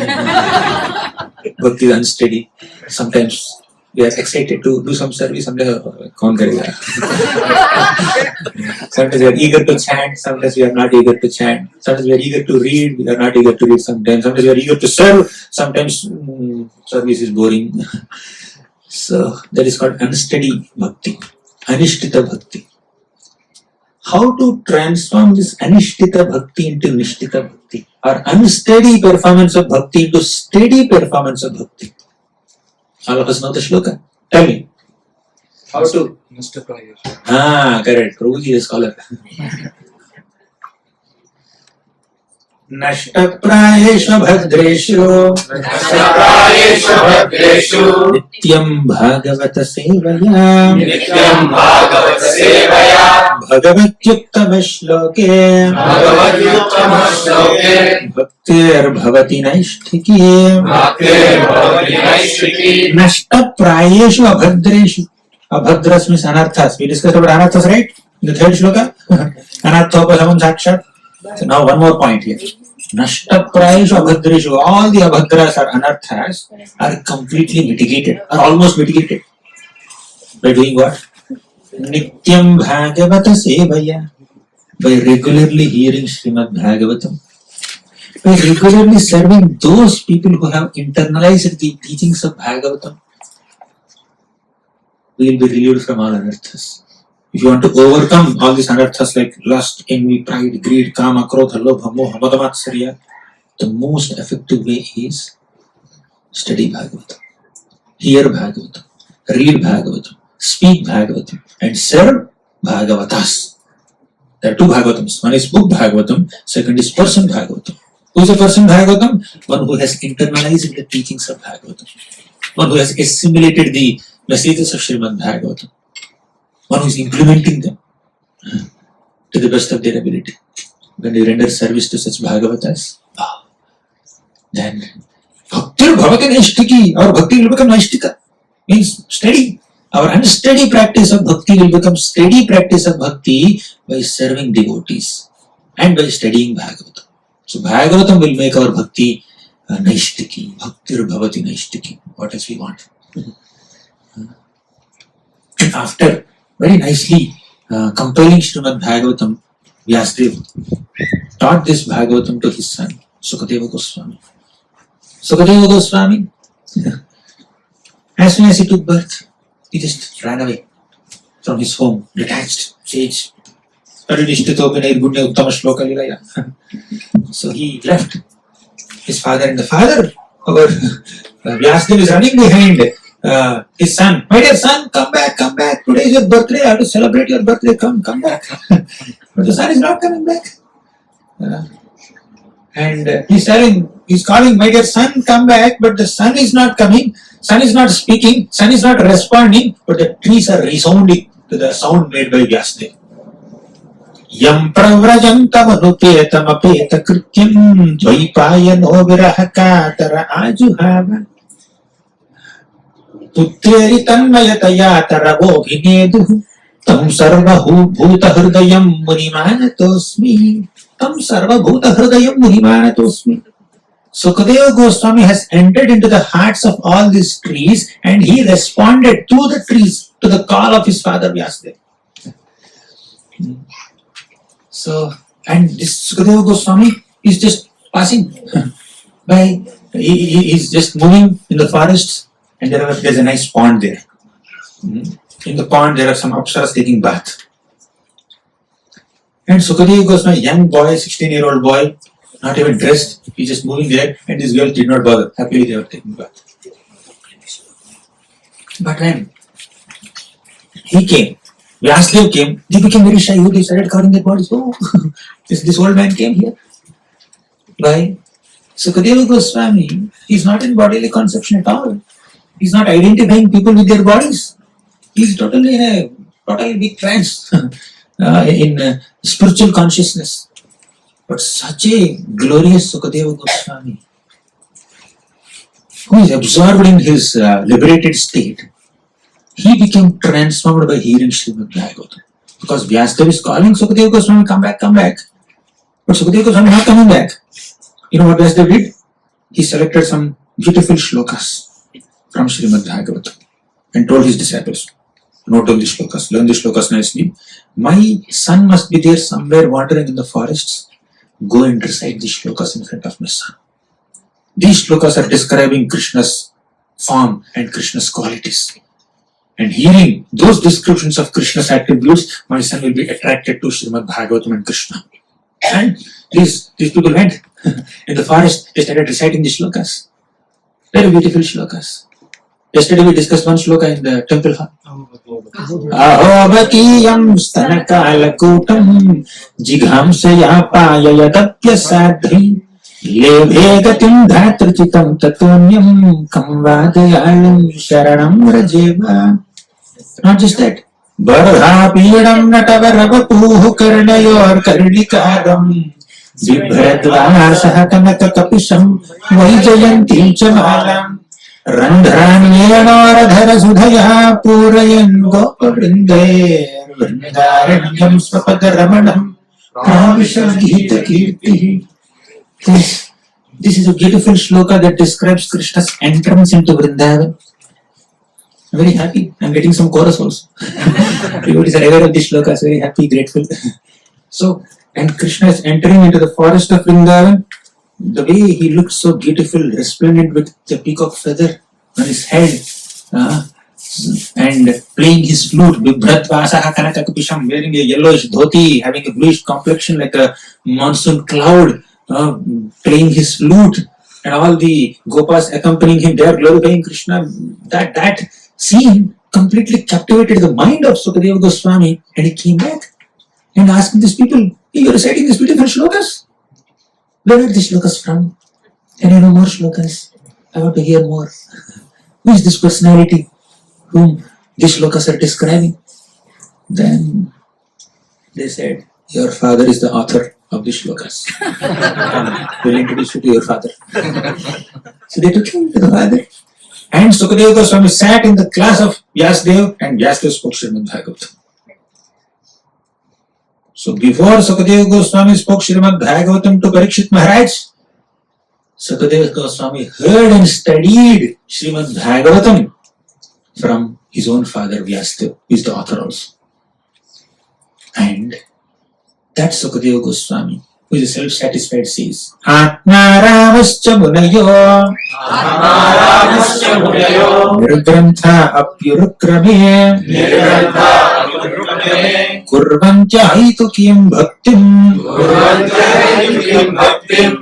Bhakti is unsteady. Sometimes we are excited to do some service, sometimes sometimes we are eager to chant, sometimes we are not eager to chant, sometimes we are eager to read, we are not eager to read, sometimes we are eager to serve, sometimes service is boring. So that is called unsteady bhakti, anishtita bhakti. How to transform this anishtita bhakti into nishtita bhakti, or unsteady performance of bhakti into steady performance of bhakti? All of us know the shloka. Tell me. How to? Mr. Prayesh. Correct. Prabhuji is a scholar. Nashtaprayeshu bhadreshu नष्टप्रायेषु भद्रेषु nityam bhagavata sevaya नित्यं भागवत सेवया bhagavatyuttama shloke भगवद्युत्तमश्लोके bhaktir bhavati naishtiki भक्तिर्भवति नैष्ठिकी nashtaprayeshu abhadreshu. Abhadras means anarthas. We discussed about anarthas, right? In the third shloka. Anarthopasamam sakshat. So now one more point here. Nashtaprayeshu abhadreshu. All the abhadras or anarthas are completely mitigated, or almost mitigated. By doing what? Nityam Bhagavata Sevaya. By regularly hearing Srimad Bhagavatam. By regularly serving those people who have internalized the teachings of Bhagavatam, we will be relieved from all anarthas. If you want to overcome all these anarthas like lust, envy, pride, greed, kama, krodha, lobha, moha, madamatsarya, the most effective way is study Bhagavatam, hear Bhagavatam, read Bhagavatam, speak Bhagavatam, and serve Bhagavatas. There are two Bhagavatams. One is book Bhagavatam, second is person Bhagavatam. Who is a person Bhagavatam? One who has internalized the teachings of Bhagavatam. One who has assimilated the messages of Srimad Bhagavatam. One who is implementing them to the best of their ability. When they render service to such Bhagavatas, then Bhakti Bhaktir Bhavati Naishtiki. Our bhakti will become Naishtika. Means steady. Our unsteady practice of bhakti will become steady practice of bhakti by serving devotees and by studying Bhagavatam. So Bhagavatam will make our bhakti Naishtiki. Bhaktir Bhavati Naishtiki. What else we want? And after very nicely compiling Srimad Bhagavatam, Vyasadeva taught this Bhagavatam to his son, Sukadeva Goswami. Sukadeva Goswami, as soon as he took birth, he just ran away from his home, detached, sage. So he left his father, and the father, our Vyasadeva, is running behind his son. My dear son, come back. Today is your birthday. I have to celebrate your birthday. Come back. But the son is not coming back. And he's calling, my dear son, come back. But the son is not coming. Son is not speaking. Son is not responding. But the trees are resounding to the sound made by Vyasadeva. Yam pravrajantam anupetam apeta krityam dvaipayano virahakatara ajuhava putteri tanmayataya tarabhohineduh tam sarvabhu bhuta hridayam munimanatosmi. Tam sarvabhuta hridayam munimanatosmi. Sukadeva Goswami has entered into the hearts of all these trees, and he responded to the trees, to the call of his father Vyasadeva. So, and this Sukadeva Goswami is just passing by, he is just moving in the forests, and there's a nice pond there. In the pond there are some apsaras taking bath. And Sukadeva Goswami, young boy, 16-year-old boy, not even dressed, he's just moving there, and this girl did not bother. Happily they were taking bath. But when he came, Vyasadeva came, they became very shy. They started covering their bodies. Oh, this old man came here. Why? Sukadeva Goswami is not in bodily conception at all. He's not identifying people with their bodies. He's totally in a totally big trance in spiritual consciousness. But such a glorious Sukadeva Goswami, who is absorbed in his liberated state, he became transformed by hearing Srimad Bhagavatam. Because Vyasadeva is calling Sukadeva Goswami, come back. But Sukadeva Goswami not coming back. You know what Vyasadeva did? He selected some beautiful shlokas from Srimad Bhagavatam and told his disciples, note down the shlokas, learn the shlokas nicely. My son must be there somewhere wandering in the forests. Go and recite the shlokas in front of my son. These shlokas are describing Krishna's form and Krishna's qualities. And hearing those descriptions of Krishna's attributes, my son will be attracted to Srimad Bhagavatam and Krishna. And these people went in the forest, they started reciting the shlokas. Very beautiful shlokas. Yesterday we discussed one shloka in the temple hall. Ahovatiyam stanakalakutam jighamsaya payayadapya sadhi lebhe gatim dhatrichitam tatonyam kamvadayalam sharanam rajeva. Not just that. Bardha piyadam natavarapuh karnayor karnikaram vibhradvasaha kanaka kapisham vaijayantim chamalam randharanyenaradhara sudhaya purayan gopavrinde vrindaranyam swapadaramanam pravisham gita kirti. This is a beautiful shloka that describes Krishna's entrance into Vrindavan. I'm very happy. I'm getting some chorus also. Devotees are aware of this shloka, so very happy, grateful. So, and Krishna is entering into the forest of Vrindavan. The way he looks so beautiful, resplendent with the peacock feather on his head, and playing his flute, Bibhratvasaha Kanakakapisham, wearing a yellowish dhoti, having a bluish complexion like a monsoon cloud, playing his flute, and all the gopas accompanying him, they are glorifying Krishna. That scene completely captivated the mind of Sukadeva Goswami, and he came back and asked these people, hey, you're reciting these beautiful shlokas? Where are these shlokas from? Can I know more shlokas? I want to hear more. Who is this personality whom these shlokas are describing? Then they said, your father is the author of the shlokas. We'll introduce you to your father. So they took him to the father. And Sukadeva Goswami sat in the class of Vyasdev, and Vyasdev spoke Srimad Bhagavatam. So before Sukadeva Goswami spoke Srimad Bhagavatam to Parikshit Maharaj, Sukadeva Goswami heard and studied Srimad Bhagavatam from his own father Vyasdev, who is the author also. And that Sukadeva Goswami, who is a self-satisfied, says, Atma Ramascha Munayo Atmaramasya Munayo Nirgrantha Apyurukrame Kurvantya Haitukyam Bhaktim Kurvantyayukim Bhaktim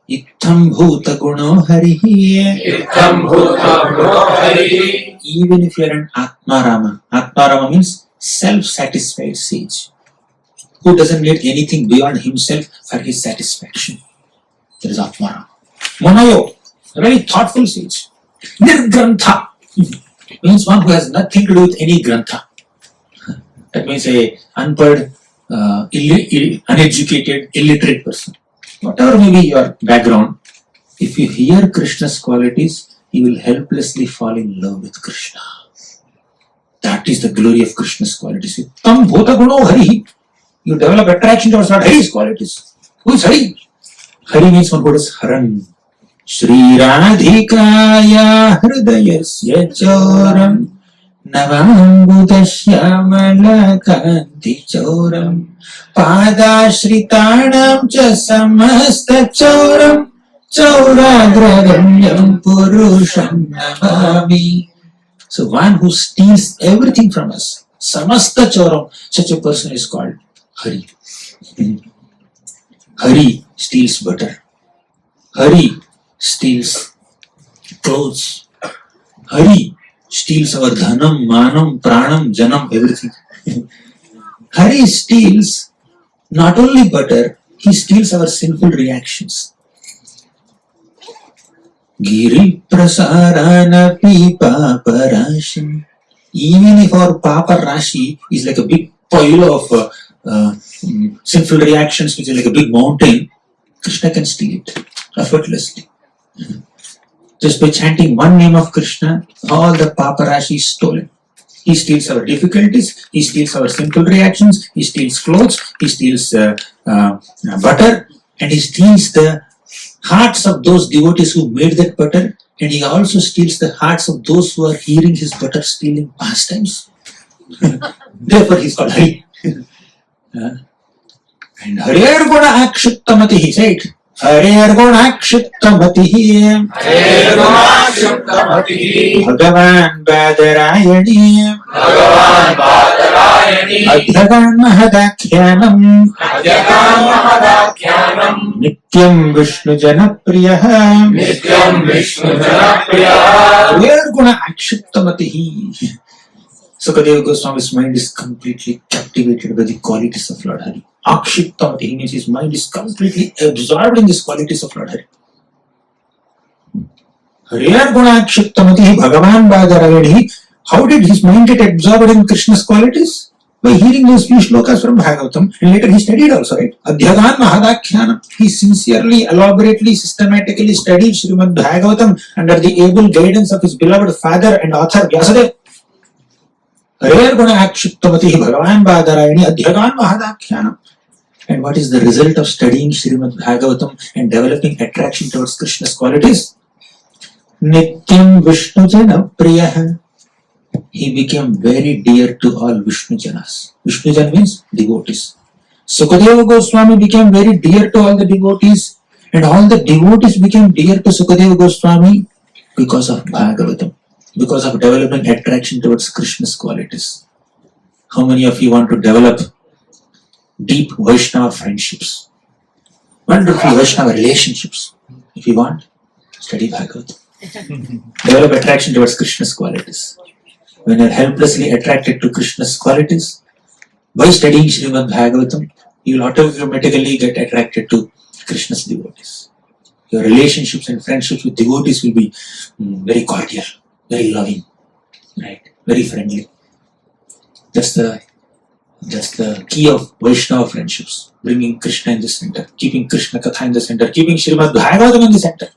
Ittham Bhuta Guno Harihi. Ittam Bhuta Guno Harihi. Even if you are an Atmarama, Atmarama means self-satisfied sage, who doesn't need anything beyond himself for his satisfaction. There is Atmarama. Munayo, a very thoughtful sage. Nirgrantha means one who has nothing to do with any grantha. That means a unpad, uneducated, illiterate person. Whatever may be your background, if you hear Krishna's qualities, you will helplessly fall in love with Krishna. That is the glory of Krishna's qualities. Tam bhuta guno hari. You develop attraction towards not Hari's qualities. Who is Hari? Hari means one who does Haran. Shri Radhikaya Hridayasya Choram Navambudashyamala Kanti Choram Padashritanam Cha Samasta Choram Chauragraganyam Purusham Namami. So one who steals everything from us, Samasta Choram, such a person is called Hari. Hari steals butter. Hari steals clothes. Hari steals our dhanam, manam, pranam, janam, everything. Hari steals not only butter, he steals our sinful reactions. Giri prasarana pipa parashim. Even if our papa rashi is like a big pile of sinful reactions, which is like a big mountain, Krishna can steal it effortlessly. Just by chanting one name of Krishna, all the paparashi is stolen. He steals our difficulties, he steals our simple reactions, he steals clothes, he steals butter, and he steals the hearts of those devotees who made that butter, and he also steals the hearts of those who are hearing his butter stealing pastimes. Therefore, he is called Hari. And Harir Guna Akshittamati, he said, Harir Guna Akshittamati, Bhagavan Badarayani, Adhyagan Mahadakhyanam, Nityam Vishnu Janapriyaha, Harir Guna Akshittamati. Sukadeva Goswami's mind is completely captivated by the qualities of Lord Hari. Akshittamati means his mind is completely absorbed in these qualities of Lord Hari. Hariyar Guna Akshittamati Bhagavan Badarayani. How did his mind get absorbed in Krishna's qualities? By hearing those few shlokas from Bhagavatam, and later he studied also, right? Adhyagan Mahadakhyanam. He sincerely, elaborately, systematically studied Srimad Bhagavatam under the able guidance of his beloved father and author Vyasadeva. Harir Guna Akshittamati Bhagavan Badarayani Adhyagan Mahadakhyanam. And what is the result of studying Srimad Bhagavatam and developing attraction towards Krishna's qualities? Nityam Vishnu Jana Priyaha. He became very dear to all Vishnu Janas. Vishnu Jana means devotees. Sukadeva Goswami became very dear to all the devotees, and all the devotees became dear to Sukadeva Goswami because of Bhagavatam, because of developing attraction towards Krishna's qualities. How many of you want to develop deep Vaishnava friendships, wonderful Vaishnava relationships? If you want, study Bhagavatam. Develop attraction towards Krishna's qualities. When you are helplessly attracted to Krishna's qualities, by studying Srimad Bhagavatam, you will automatically get attracted to Krishna's devotees. Your relationships and friendships with devotees will be very cordial, very loving, right? Very friendly. That's the That's the key of Vaishnava friendships. Bringing Krishna in the center, keeping Krishna Katha in the center, keeping Srimad Bhagavatam in the center.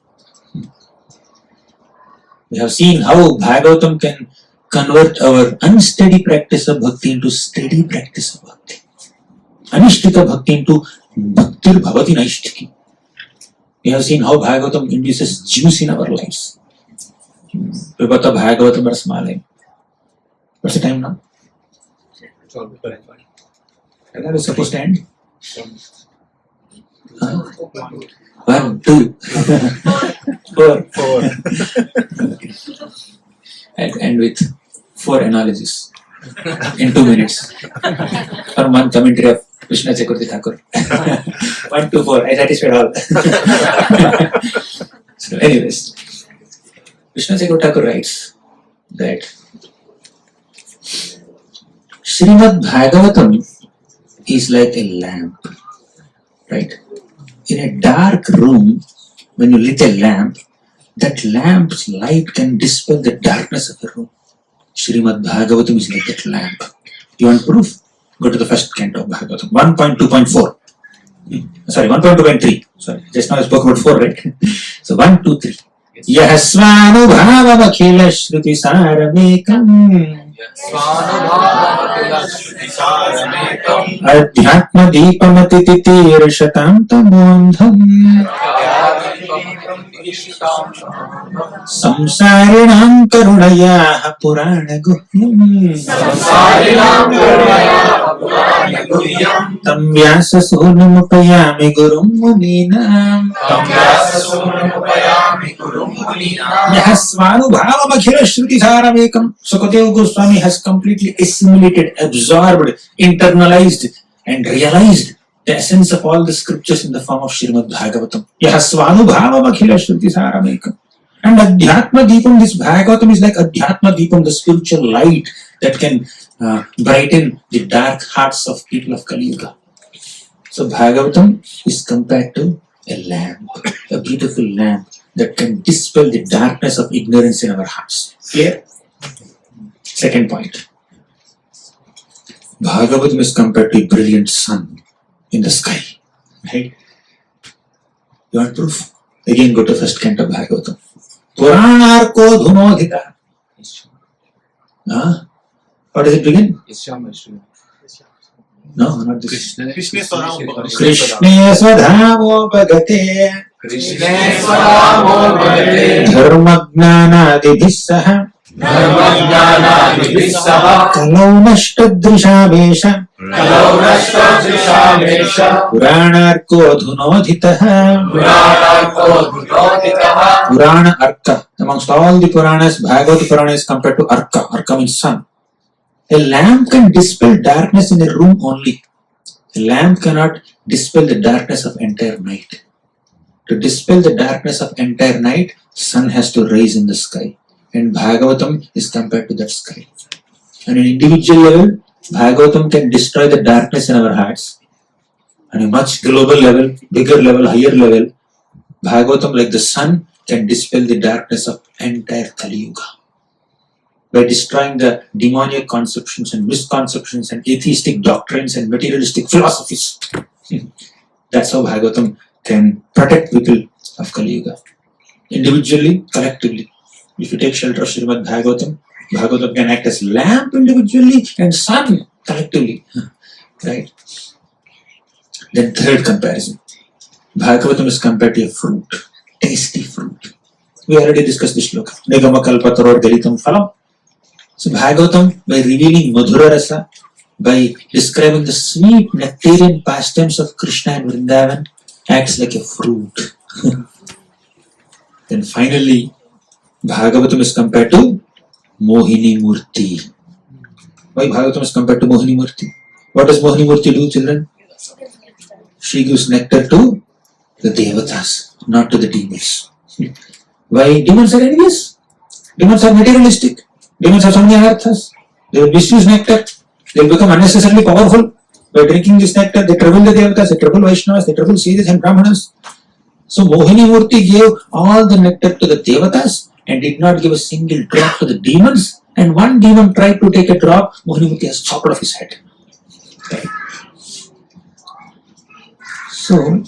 We have seen how Bhagavatam can convert our unsteady practice of bhakti into steady practice of bhakti. Anishtika bhakti into bhaktir bhavati naishtiki. We have seen how Bhagavatam induces juice in our lives. Vibhata Bhagavatam Rasmalaya. What's the time now? When are we supposed to end? 1, 2, 4. I'll end with 4 analogies in 2 minutes. From one commentary of Krishna Chakravarti Thakur. 1, 2, 4. I satisfied all. So, anyways, Krishna Chakravarti Thakur writes that Srimad Bhagavatam is like a lamp, right? In a dark room, when you lit a lamp, that lamp's light can dispel the darkness of the room. Srimad Bhagavatam is like that lamp. You want proof? Go to the first canto of Bhagavatam, 1.2.4. Sorry, 1.2.3. Sorry, just now I spoke about 4, right? So 1, 2, 3. Yahasvanubhavakhila shruti saramekam Adhyatma deepamatitirashatam tamondham Samsarinam karunaya purana guhyam Tam vyasa sonamupayami gurum muninam Yahasvanubhavakhila shruti saramekam. Sukadeva Goswami has completely assimilated, absorbed, internalized and realized the essence of all the scriptures in the form of Srimad Bhagavatam. Yahasvanubhavakhila shruti saramekam. And Adhyatma Deepam, this Bhagavatam is like Adhyatma Deepam, the spiritual light that can brighten the dark hearts of people of Kali Yuga. So Bhagavatam is compared to a lamp, a beautiful lamp that can dispel the darkness of ignorance in our hearts. Clear? Second point. Bhagavatam is compared to a brilliant sun in the sky. Right? You want proof? Again go to first canto of Bhagavatam. Puranarko dhunodhita. How does it begin? No, not this. Krishne Swadhamo Bhagate Dharmagnanadibhissaha Kalau nashtadrishamesha Puranarko dhunodhitaha. Purana Arka. Amongst all the Puranas, Bhagavata Purana is compared to Arka. Arka means sun. A lamp can dispel darkness in a room only. A lamp cannot dispel the darkness of entire night. To dispel the darkness of entire night, sun has to rise in the sky. And Bhagavatam is compared to that sky. On an individual level, Bhagavatam can destroy the darkness in our hearts. On a much global level, bigger level, higher level, Bhagavatam, like the sun, can dispel the darkness of entire Kali Yuga. By destroying the demoniac conceptions and misconceptions and atheistic doctrines and materialistic philosophies. That's how Bhagavatam can protect people of Kali Yuga. Individually, collectively. If you take shelter of Srimad Bhagavatam, Bhagavatam can act as lamp individually and sun collectively. Right? Then third comparison. Bhagavatam is compared to a fruit. Tasty fruit. We already discussed this shloka. Nigama kalpataror galitam phalam. So Bhagavatam, by revealing Madhura Rasa, by describing the sweet nectarian pastimes of Krishna and Vrindavan, acts like a fruit. Then finally, Bhagavatam is compared to Mohini Murti. Why Bhagavatam is compared to Mohini Murti? What does Mohini Murti do, children? She gives nectar to the Devatas, not to the demons. Why? Demons are enemies. Demons are materialistic. Demons have so many anarthas. They will misuse nectar. They will become unnecessarily powerful. By drinking this nectar, they trouble the Devatas, they trouble Vaishnavas, they trouble Sages and Brahmanas. So Mohini Murti gave all the nectar to the Devatas and did not give a single drop to the demons. And one demon tried to take a drop, Mohini Murti has chopped off his head. So,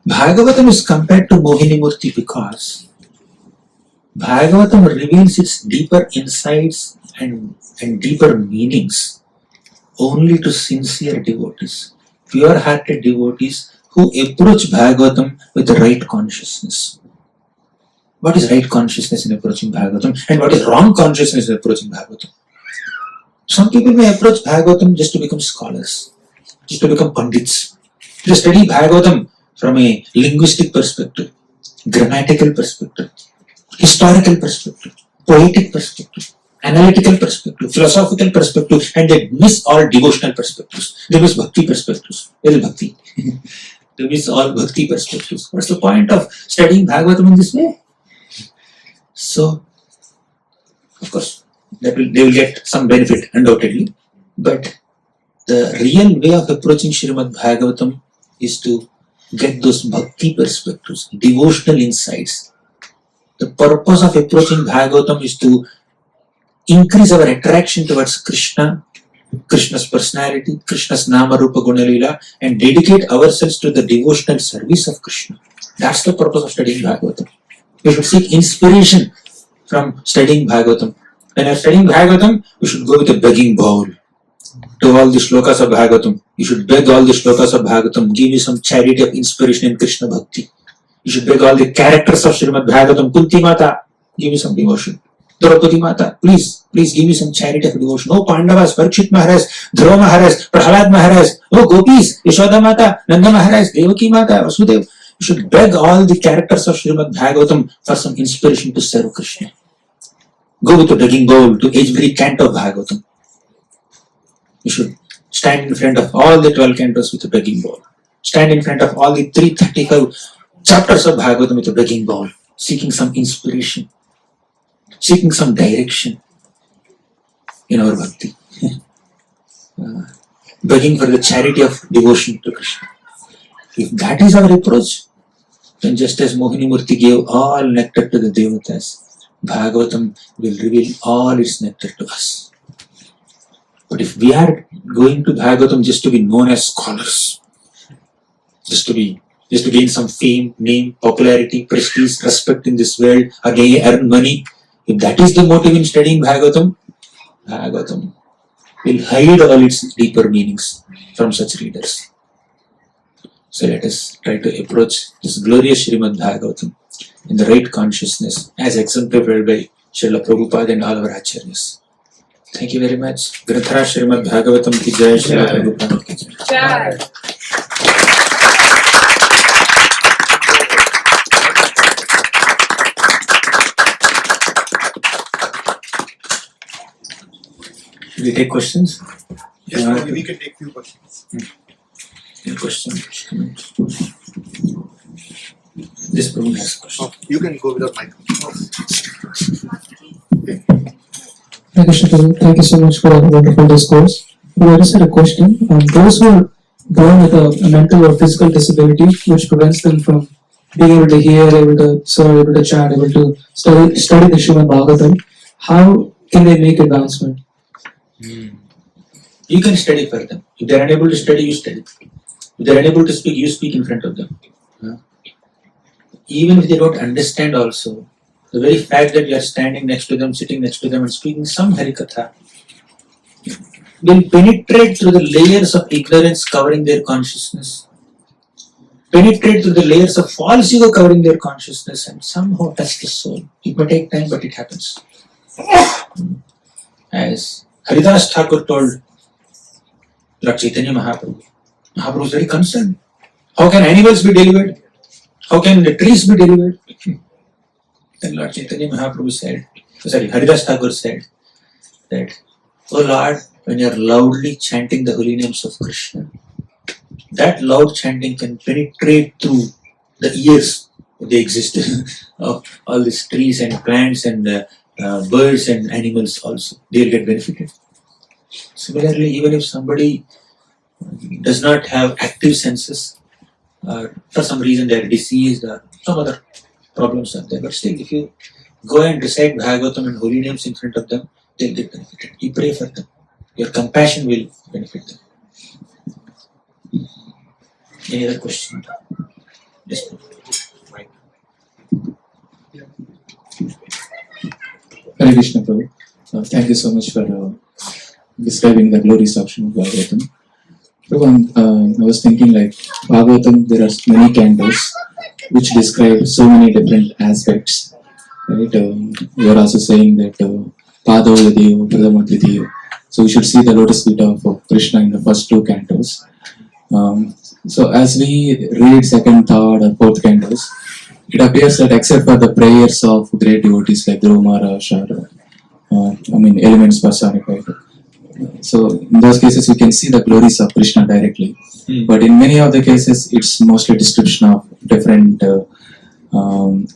Bhagavatam is compared to Mohini Murti because Bhagavatam reveals its deeper insights and deeper meanings only to sincere devotees, pure-hearted devotees who approach Bhagavatam with the right consciousness. What is right consciousness in approaching Bhagavatam and what is wrong consciousness in approaching Bhagavatam? Some people may approach Bhagavatam just to become scholars, just to become pandits, to study Bhagavatam from a linguistic perspective, grammatical perspective, historical perspective, poetic perspective, analytical perspective, philosophical perspective, and they miss all devotional perspectives. They miss bhakti perspectives. Where is bhakti? They miss all bhakti perspectives. What's the point of studying Bhagavatam in this way? So, of course, they will get some benefit, undoubtedly. But the real way of approaching Srimad Bhagavatam is to get those bhakti perspectives, devotional insights. The purpose of approaching Bhagavatam is to increase our attraction towards Krishna, Krishna's personality, Krishna's Nama Rupa Guna Lila, and dedicate ourselves to the devotional service of Krishna. That's the purpose of studying Bhagavatam. We should seek inspiration from studying Bhagavatam. When you're studying Bhagavatam, you should go with a begging bowl to all the shlokas of Bhagavatam. You should beg all the shlokas of Bhagavatam. Give me some charity of inspiration in Krishna Bhakti. You should beg all the characters of Srimad Bhagavatam. Kunti Mata, give me some devotion. Draupadi Mata, please give me some charity of devotion. Oh Pandavas, Parikshit Maharaj, Dhruva Maharaj, Prahlad Maharaj, oh Gopis, Yashoda Mata, Nanda Maharaj, Devaki Mata, Vasudev. You should beg all the characters of Srimad Bhagavatam for some inspiration to serve Krishna. Go with a begging bowl to every canto of Bhagavatam. You should stand in front of all the 12 cantos with a begging bowl. Stand in front of all the 335 chapters of Bhagavatam with a begging bowl, seeking some inspiration, seeking some direction in our bhakti. Begging for the charity of devotion to Krishna. If that is our approach, then just as Mohini Murti gave all nectar to the devatas, Bhagavatam will reveal all its nectar to us. But if we are going to Bhagavatam just to be known as scholars, just to gain some fame, name, popularity, prestige, respect in this world, again earn money, if that is the motive in studying Bhagavatam, Bhagavatam will hide all its deeper meanings from such readers. So let us try to approach this glorious Srimad Bhagavatam in the right consciousness as exemplified by Srila Prabhupada and all our Acharyas. Thank you very much. Granthara Srimad Bhagavatam ki jai, Srila Prabhupada ki jai. Should we take questions? Yes, we can take few questions. Any questions? This Prabhu has a question. You can go without mic. Thank you so much for a wonderful discourse. I just had a question. Those who are born with a mental or physical disability which prevents them from being able to hear, able to serve, able to chant, able to study the Srimad Bhagavatam, how can they make advancement? You can study for them. If they are unable to study, you study. If they are unable to speak, you speak in front of them. Even if they don't understand also, the very fact that you are standing next to them, sitting next to them and speaking some Harikatha will penetrate through the layers of ignorance covering their consciousness, penetrate through the layers of false ego covering their consciousness and somehow touch the soul. It may take time, but it happens. As Haridas Thakur told Lord Chaitanya Mahaprabhu, Mahaprabhu was very concerned. How can animals be delivered? How can the trees be delivered? Then Lord Chaitanya Mahaprabhu said, Haridas Thakur said that, oh Lord, when you are loudly chanting the holy names of Krishna, that loud chanting can penetrate through the ears of the existence of all these trees and plants and birds and animals also. They will get benefited. Similarly, even if somebody does not have active senses, or for some reason they are diseased or some other problems are there, but still if you go and recite Bhagavatam and holy names in front of them, they'll get benefited. You pray for them. your compassion will benefit them. Any other question? Yes. Hare Krishna, Prabhu. Thank you so much for describing the glories of Srimad Bhagavatam. Prabhu, I was thinking like Bhagavatam, there are many cantos which describe so many different aspects. Right? You are also saying that Pado Yadiyo, Pradama Titiyo. So we should see the lotus feet of Krishna in the first two cantos. So as we read second, third, and fourth cantos, it appears that except for the prayers of great devotees like Dhruva Maharaj or elements personified. So in those cases, we can see the glories of Krishna directly. But in many of the cases, it's mostly description of different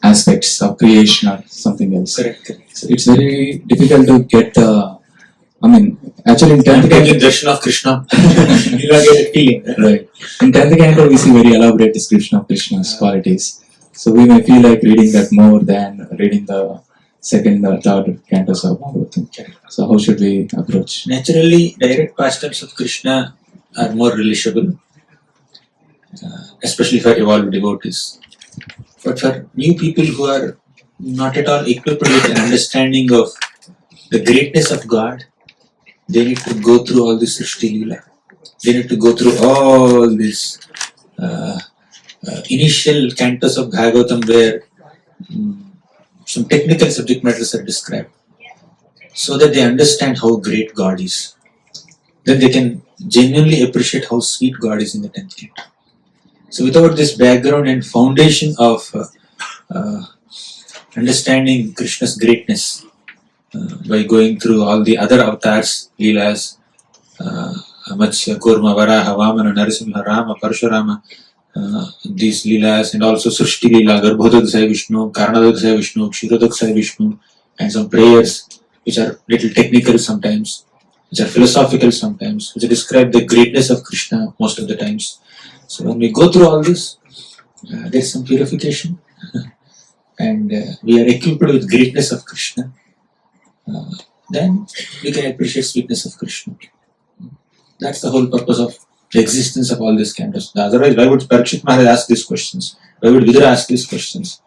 aspects of creation or something else. Correct. So it's very difficult to get actually in 10th Taking darshan of Krishna, you will get a feeling. Right. In 10th canto, we see very elaborate description of Krishna's qualities. So we may feel like reading that more than reading the second or third cantos of Bhagavatam. So how should we approach? Naturally, direct pastimes of Krishna are more relishable, especially for evolved devotees. But for new people who are not at all equipped with an understanding of the greatness of God, they need to go through all this Srishti Leela. They need to go through all this initial cantos of Bhagavatam where some technical subject matters are described, so that they understand how great God is. Then they can genuinely appreciate how sweet God is in the 10th canto. So without this background and foundation of understanding Krishna's greatness, by going through all the other avatars, Leelas, Matsya, Kurma, Varaha, Vamana, Narasimha, Rama, Parashurama, these Leelas, and also Srishti Leela, Garbhodakshaya Vishnu, Karanadakshaya Vishnu, Kshirodakshaya Vishnu, and some prayers which are little technical sometimes, which are philosophical sometimes, which describe the greatness of Krishna most of the times. So when we go through all this, there is some purification, and we are equipped with greatness of Krishna. Then we can appreciate sweetness of Krishna. That's the whole purpose of the existence of all these cantos. Otherwise, why would Parikshit Maharaj ask these questions? Why would Vidura ask these questions?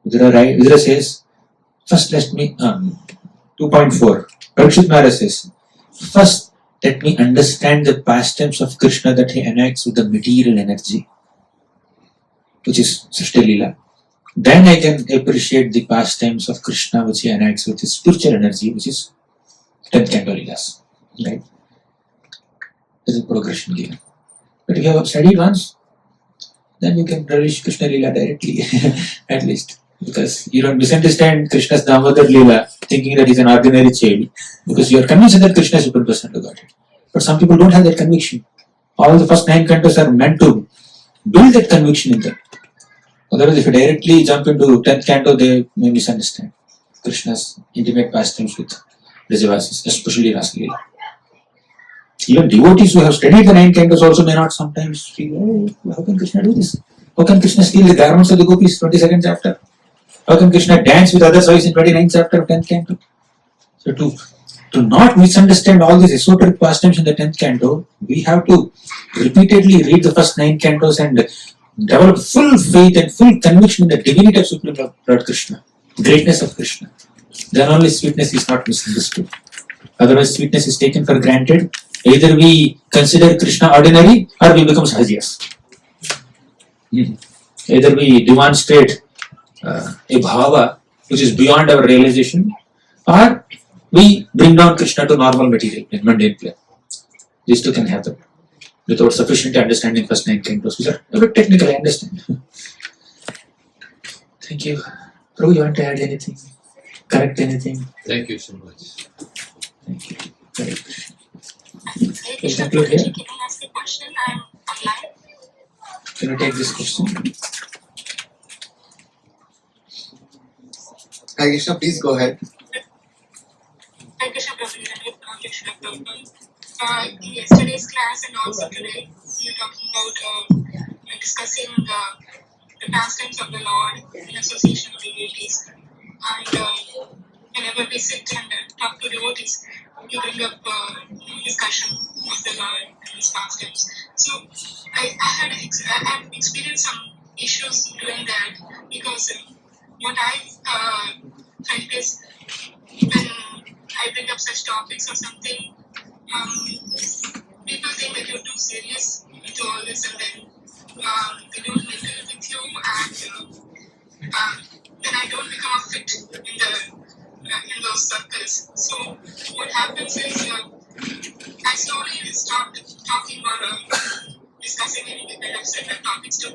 Vidura says, first let me, 2.4. Parikshit Maharaj says, first let me understand the pastimes of Krishna that he enacts with the material energy, which is Srishti Leela. Then I can appreciate the pastimes of Krishna which he enacts with his spiritual energy, which is 10th canto Leelas. Right? There is a progression given. But if you have studied once, then you can relish Krishna Leela directly, at least. Because you don't misunderstand Krishna's Damodar Leela thinking that he's an ordinary child, because you are convinced that Krishna is super person to Godhead. But some people don't have that conviction. All the first 9 cantos are meant to build that conviction in them. Otherwise, if you directly jump into 10th canto, they may misunderstand Krishna's intimate pastimes with Brajavasis, especially Rasa Leela. Even devotees who have studied the 9 cantos also may not sometimes feel, oh, how can Krishna do this? How can Krishna steal the garments of the gopis, 22nd chapter? How can Krishna dance with other boys in 29th chapter of 10th canto? So to not misunderstand all these esoteric pastimes in the 10th canto, we have to repeatedly read the first 9 cantos and develop full faith and full conviction in the divinity of Supreme Lord Krishna, greatness of Krishna. Then only sweetness is not misunderstood. Otherwise, sweetness is taken for granted. Either we consider Krishna ordinary or we become Sahajiyas. Either we demonstrate a bhava which is beyond our realization, or we bring down Krishna to normal material plane, mundane plane. These two can happen without sufficient understanding first 9 cantos, which are a bit technical, I understand. Thank you. Prabhu, you want to add anything? Correct anything? Thank you so much. Thank you. Hare Krishna. Hey, Krishna, conclude here. can I ask a question? I'm online. Can you take this question? Hi Krishna, please go ahead. Hi, Krishna Prabhu. Krishna Prabhu. In yesterday's class and also today, we were talking about discussing the pastimes of the Lord in association with devotees. And whenever we sit and talk to devotees, you bring up discussion of the Lord and his pastimes. So I have experienced some issues doing that because what I felt is when I bring up such topics or something, people think that you're too serious into all this, and then they don't mingle with you, and then I don't become a fit in those circles. So what happens is I slowly stopped talking or discussing any kind of certain topics to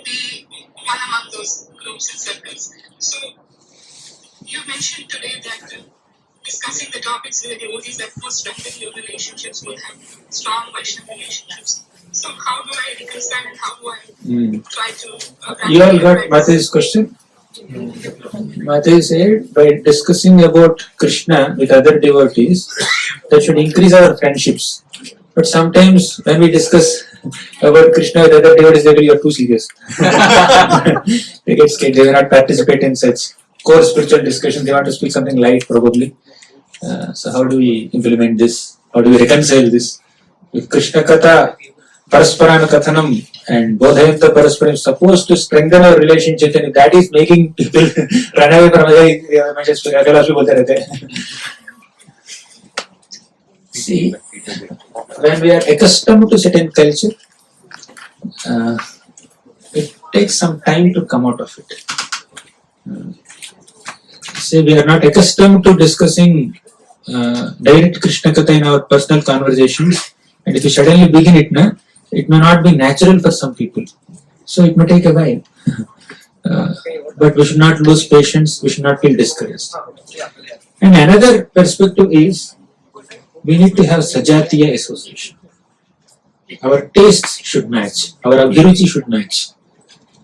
be one among those groups and circles. So you mentioned today that discussing the topics with the devotees that would strengthen your relationships, would have strong Vaishnava relationships. So how do I reconcile and how do I try to... You all got Mata's question? Mata said, by discussing about Krishna with other devotees, that should increase our friendships. But sometimes when we discuss about Krishna with other devotees, they will, you are too serious. They get scared, they will not participate in such core spiritual discussion. They want to speak something light probably. So how do we implement this? How do we reconcile this? With Krishna Katha, Parasparana Kathanam and Bodhayanta Parasparam is supposed to strengthen our relationship, and that is making people run away from us. See, when we are accustomed to certain culture, it takes some time to come out of it. See, we are not accustomed to discussing direct Krishna Katha in our personal conversations, and if you suddenly begin it, it may not be natural for some people. So it may take a while. But we should not lose patience, we should not feel discouraged. And another perspective is, we need to have Sajatiya association. Our tastes should match, our abhiruchi should match.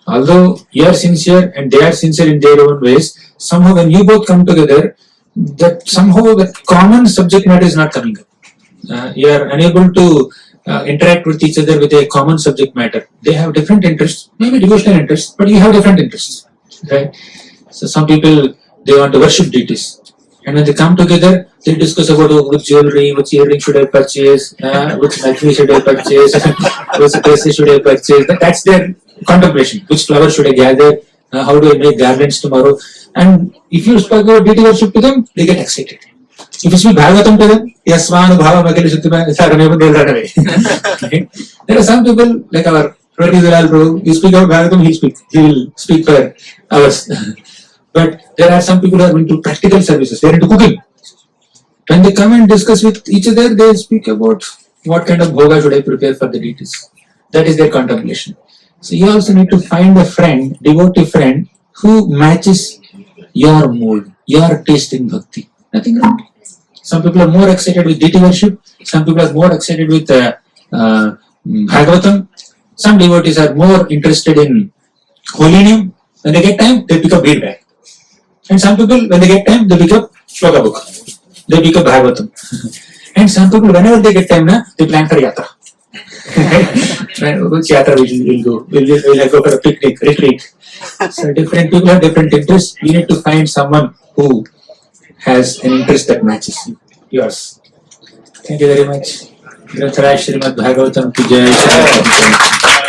Although you are sincere and they are sincere in their own ways, somehow when you both come together, that somehow the common subject matter is not coming up. You are unable to interact with each other with a common subject matter. They have different interests, maybe devotional interests, but you have different interests, right? So some people, they want to worship deities, and when they come together, they discuss about which jewelry, which earring should I purchase, which matri should I purchase, which dress should I purchase. That's their contemplation. Which flower should I gather? How do I make garlands tomorrow? And if you speak about deity worship to them, they get excited. If you speak Bhagavatam to them, Yasvanu Bhava Makali Suttima, they'll run away. There are some people, like our Prabhu, you speak about Bhagavatam, he will speak for hours. But there are some people who are into practical services, they are into cooking. When they come and discuss with each other, they speak about what kind of bhoga should I prepare for the deities. That is their contemplation. So you also need to find a friend, devotee friend, who matches your mood, your taste in bhakti. Nothing wrong. Some people are more excited with deity worship, some people are more excited with Bhagavatam, some devotees are more interested in holy name. When they get time, they pick up bead bag. And some people, when they get time, they pick up Shloka book. They pick up Bhagavatam. And some people, whenever they get time, they plan for yatra. Which yatra we'll go? We'll go for a picnic, retreat. So different people have different interests. You need to find someone who has an interest that matches yours. Thank you very much. Srimad Bhagavatam ki jai.